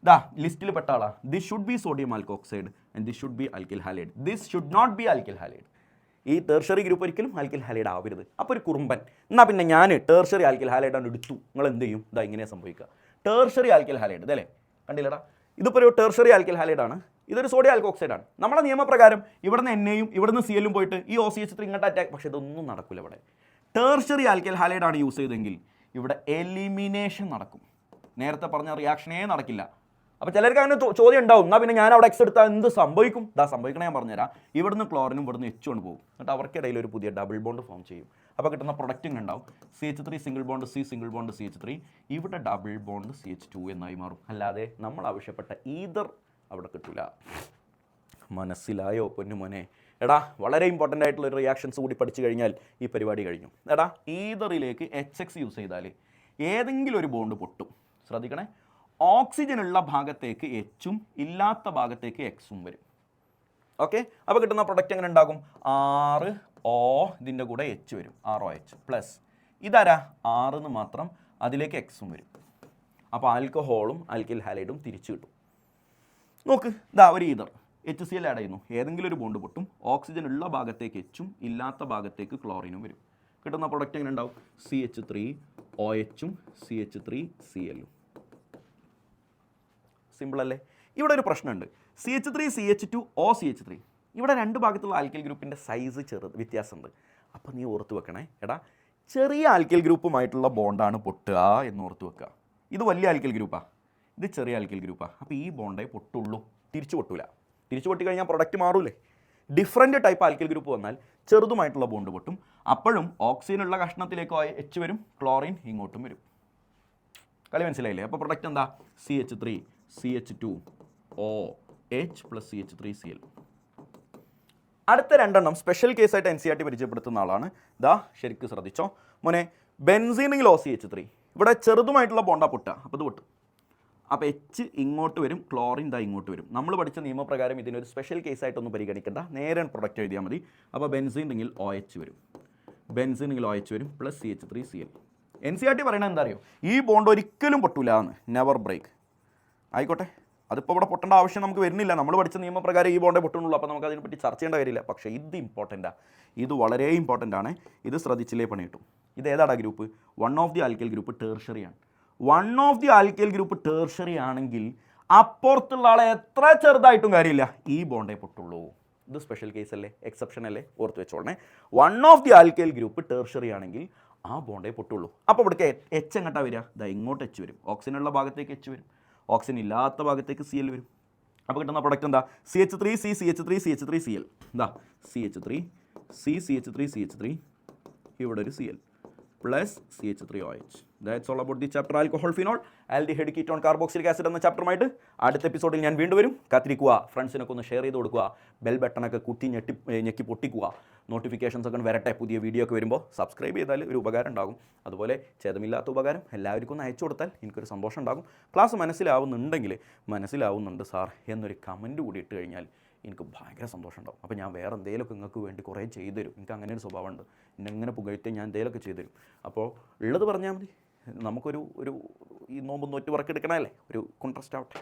ദാ ലിസ്റ്റിൽ പെട്ട ആളാ. This should be sodium alkoxide and this should be alkyl halide. This should not be alkyl halide. ഈ ടേർഷറി ഗ്രൂപ്പ് ഒരിക്കലും alkyl halide ആവരുത്. അപ്പോൾ ഒരു കുറുമ്പൻ എന്നാൽ പിന്നെ ഞാൻ ടേർഷറി ആൽക്കിൽ ഹാലൈഡാണ് എടുത്തു, നിങ്ങൾ എന്ത് ചെയ്യും? ഇതാ ഇങ്ങനെയാണ് സംഭവിക്കുക. ടേർഷറി ആൽക്കിൽ ഹാലൈഡ് ഇതല്ലേ കണ്ടില്ലടാ, ഇതിപ്പോൾ ഒരു ടേർഷറി ആൽക്കിൽ ഹാലൈഡാണ്, ഇതൊരു സോഡിയം ആൽക്കോക്സൈഡാണ്. നമ്മുടെ നിയമപ്രകാരം ഇവിടുന്ന് എന്നെയും ഇവിടുന്ന് സിഎല്ലും പോയിട്ട് ഈ OCH3 ഇങ്ങോട്ട് അറ്റാക്ക്, പക്ഷേ ഇതൊന്നും നടക്കില്ല. ഇവിടെ ടേർഷറി ആൽക്കിൽ ഹാലൈഡാണ് യൂസ് ചെയ്തെങ്കിൽ ഇവിടെ എലിമിനേഷൻ നടക്കും, നേരത്തെ പറഞ്ഞ റിയാക്ഷനേ നടക്കില്ല. അപ്പോൾ ചിലർക്ക് അങ്ങനെ ചോദ്യം ഉണ്ടാവും, എന്നാൽ പിന്നെ ഞാൻ അവിടെ എക്സ് എടുത്താൽ എന്ത് സംഭവിക്കും? ഇതാ സംഭവിക്കണേ ഞാൻ പറഞ്ഞുതരാം. ഇവിടുന്ന് ക്ലോറിനും ഇവിടുന്ന് എച്ച് കൊണ്ട് പോകും, എന്നിട്ട് അവർക്കിടയിൽ ഒരു പുതിയ ഡബിൾ ബോണ്ട് ഫോം ചെയ്യും. അപ്പോൾ കിട്ടുന്ന പ്രൊഡക്റ്റ് ഉണ്ടാവും CH3 single bond C single bond CH3, ഇവിടെ ഡബിൾ ബോണ്ട് CH2 എന്നായി മാറും. അല്ലാതെ നമ്മൾ ആവശ്യപ്പെട്ട ഈതർ അവിടെ കിട്ടില്ല. മനസ്സിലായോ പൊന്നുമോനെ? എടാ വളരെ ഇമ്പോർട്ടൻ്റ് ആയിട്ടുള്ള ഒരു റിയാക്ഷൻസ് കൂടി പഠിച്ചു കഴിഞ്ഞാൽ ഈ പരിപാടി കഴിഞ്ഞു. എടാ ഈതറിലേക്ക് HX യൂസ് ചെയ്താൽ ഏതെങ്കിലും ഒരു ബോണ്ട് പൊട്ടും. ശ്രദ്ധിക്കണേ, ഓക്സിജൻ ഉള്ള ഭാഗത്തേക്ക് എച്ചും ഇല്ലാത്ത ഭാഗത്തേക്ക് എക്സും വരും. ഓക്കെ, അപ്പോൾ കിട്ടുന്ന പ്രൊഡക്റ്റ് എങ്ങനെ ഉണ്ടാകും? 6O ഇതിൻ്റെ കൂടെ എച്ച് വരും, 6OH പ്ലസ് ഇതാരാ 6 മാത്രം, അതിലേക്ക് എക്സും വരും. അപ്പോൾ ആൽക്കഹോളും ആൽക്കിൽ ഹാലൈഡും തിരിച്ചു കിട്ടും. നോക്ക്, ഇതാ ഒരു ഈതർ HCl ആഡ് ചെയ്യുന്നു, ഏതെങ്കിലും ഒരു ബോണ്ട് പൊട്ടും, ഓക്സിജൻ ഉള്ള ഭാഗത്തേക്ക് എച്ചും ഇല്ലാത്ത ഭാഗത്തേക്ക് ക്ലോറിനും വരും. കിട്ടുന്ന പ്രൊഡക്റ്റ് എങ്ങനെ ഉണ്ടാവും? CH3OHും CH3Cl. സിമ്പിൾ അല്ലേ? ഇവിടെ ഒരു പ്രശ്നമുണ്ട്, CH3CH2OCH3 ഇവിടെ രണ്ട് ഭാഗത്തുള്ള ആൽക്കിൽ ഗ്രൂപ്പിൻ്റെ സൈസ് വ്യത്യാസമുണ്ട്. അപ്പോൾ നീ ഓർത്ത് വെക്കണേ, എടാ ചെറിയ ആൽക്കിൽ ഗ്രൂപ്പുമായിട്ടുള്ള ബോണ്ടാണ് പൊട്ടുക എന്ന് ഓർത്ത് വെക്കുക. ഇത് വലിയ ആൽക്കിൽ ഗ്രൂപ്പാണ്, ഇത് ചെറിയ ആൽക്കിൽ ഗ്രൂപ്പാണ്. അപ്പോൾ ഈ ബോണ്ടേ പൊട്ടുള്ളൂ, തിരിച്ചു പൊട്ടൂല. തിരിച്ചു പൊട്ടി കഴിഞ്ഞാൽ പ്രൊഡക്റ്റ് മാറൂലേ. ഡിഫറൻറ്റ് ടൈപ്പ് ആൽക്കിൽ ഗ്രൂപ്പ് വന്നാൽ ചെറുതുമായിട്ടുള്ള ബോണ്ട് പൊട്ടും, അപ്പോഴും ഓക്സിജനുള്ള കഷ്ണത്തിലേക്ക് എച്ച് വരും, ക്ലോറിൻ ഇങ്ങോട്ടും വരും. കളി മനസ്സിലായില്ലേ? അപ്പോൾ പ്രൊഡക്റ്റ് എന്താ? CH3CH2OH plus CH3Cl. അടുത്ത രണ്ടെണ്ണം സ്പെഷ്യൽ കേസായിട്ട് NCERT പരിചയപ്പെടുത്തുന്ന ആളാണ്. ദാ ശരിക്കും ശ്രദ്ധിച്ചോ മോനെ, ബെൻസീനെങ്കിൽ OCH3 ഇവിടെ ചെറുതുമായിട്ടുള്ള ബോണ്ടാ പൊട്ടുക, അപ്പോൾ ഇത് പൊട്ടും. അപ്പോൾ എച്ച് ഇങ്ങോട്ട് വരും, ക്ലോറിൻ ദാ ഇങ്ങോട്ട് വരും. നമ്മൾ പഠിച്ച നിയമപ്രകാരം ഇതിനൊരു സ്പെഷ്യൽ കേസായിട്ടൊന്നും പരിഗണിക്കേണ്ട, നേരെ പ്രൊഡക്റ്റ് എഴുതിയാൽ മതി. അപ്പോൾ ബെൻസീനെങ്കിൽ OH വരും, ബെൻസീനെങ്കിൽ OH വരും പ്ലസ് CH3Cl. NCERT പറയണത് എന്താ അറിയോ? ഈ ബോണ്ട് ഒരിക്കലും പൊട്ടൂല എന്ന്, നെവർ ബ്രേക്ക്. ആയിക്കോട്ടെ, അതിപ്പോൾ ഇവിടെ പൊട്ടേണ്ട ആവശ്യം നമുക്ക് വരുന്നില്ല, നമ്മൾ പഠിച്ച നിയമപ്രകാരം ഈ ബോണ്ടേ പൊട്ടുന്നുള്ളൂ, അപ്പോൾ നമുക്ക് അതിനെപ്പറ്റി ചർച്ച ചെയ്യേണ്ട കാര്യമില്ല. പക്ഷേ ഇത് ഇമ്പോർട്ടൻ്റാണ്, ഇത് വളരെ ഇമ്പോർട്ടൻ്റ് ആണ്, ഇത് ശ്രദ്ധിച്ചില്ലേ പണി കിട്ടും. ഇത് ഏതാടാ group? One of the alkyl group tertiary ആണ്. One of the alkyl group tertiary ആണെങ്കിൽ അപ്പുറത്തുള്ള ആളെ എത്ര ചെറുതായിട്ടും കാര്യമില്ല, ഈ ബോണ്ടേ പൊട്ടുള്ളൂ. ഇത് സ്പെഷ്യൽ കേസ് അല്ലേ, എക്സെപ്ഷൻ അല്ലേ, ഓർത്ത് വെച്ചോളണേ. One of the alkyl group tertiary ആണെങ്കിൽ ആ ബോണ്ടേ പൊട്ടുള്ളൂ. അപ്പോൾ ഇവിടേക്ക് എച്ച് എങ്ങോട്ടാണ് വരിക? ഇതാ ഇങ്ങോട്ട് എച്ച് വരും, ഓക്സിജനുള്ള ഭാഗത്തേക്ക് എച്ച് വരും, ഓക്സിജൻ ഇല്ലാത്ത ഭാഗത്തേക്ക് Cl വരും. അപ്പോൾ കിട്ടുന്ന പ്രൊഡക്റ്റ് എന്താ? CH3CCH3CH3Cl. എന്താ CH3CCH3CH3, ഇവിടെ ഒരു Cl plus CH3OH. That's all about the chapter alcohol phenol aldehyde ketone carboxylic acid എന്ന ചാപ്റ്ററുമായിട്ട് അടുത്ത എപ്പിസോഡിൽ ഞാൻ വീണ്ടും വരും. കാത്തിരിക്കുക, ഫ്രണ്ട്സിനൊക്കെ ഒന്ന് ഷെയർ ചെയ്ത് കൊടുക്കുക, ബെൽ ബട്ടണൊക്കെ കുത്തി ഞെക്കി പൊട്ടിക്കുക, നോട്ടിഫിക്കേഷൻസ് ഒക്കെ വരട്ടെ. പുതിയ വീഡിയോ ഒക്കെ വരുമ്പോൾ സബ്സ്ക്രൈബ് ചെയ്താൽ ഒരു ഉപകാരം ഉണ്ടാകും. അതുപോലെ ഛേദമില്ലാത്ത ഉപകാരം എല്ലാവർക്കും ഒന്ന് അയച്ചു കൊടുത്താൽ എനിക്കൊരു സന്തോഷം ഉണ്ടാകും. ക്ലാസ് മനസ്സിലാവുന്നുണ്ട് സാർ എന്നൊരു കമൻറ്റ് കൂടി ഇട്ട് കഴിഞ്ഞാൽ എനിക്ക് ഭയങ്കര സന്തോഷം ഉണ്ടാവും. അപ്പോൾ ഞാൻ വേറെ എന്തെങ്കിലുമൊക്കെ നിങ്ങൾക്ക് വേണ്ടി കുറേ ചെയ്തു തരും. എനിക്ക് അങ്ങനെ ഒരു സ്വഭാവമുണ്ട്, എന്നെ പുകഴ്ത്തി ഞാൻ എന്തെങ്കിലുമൊക്കെ ചെയ്തു തരും. അപ്പോൾ ഉള്ളത് പറഞ്ഞാൽ മതി. നമുക്കൊരു ഈ നോമ്പ് നോറ്റ് വർക്ക് എടുക്കണമല്ലേ, ഒരു കോൺട്രാസ്റ്റ് ആവട്ടെ.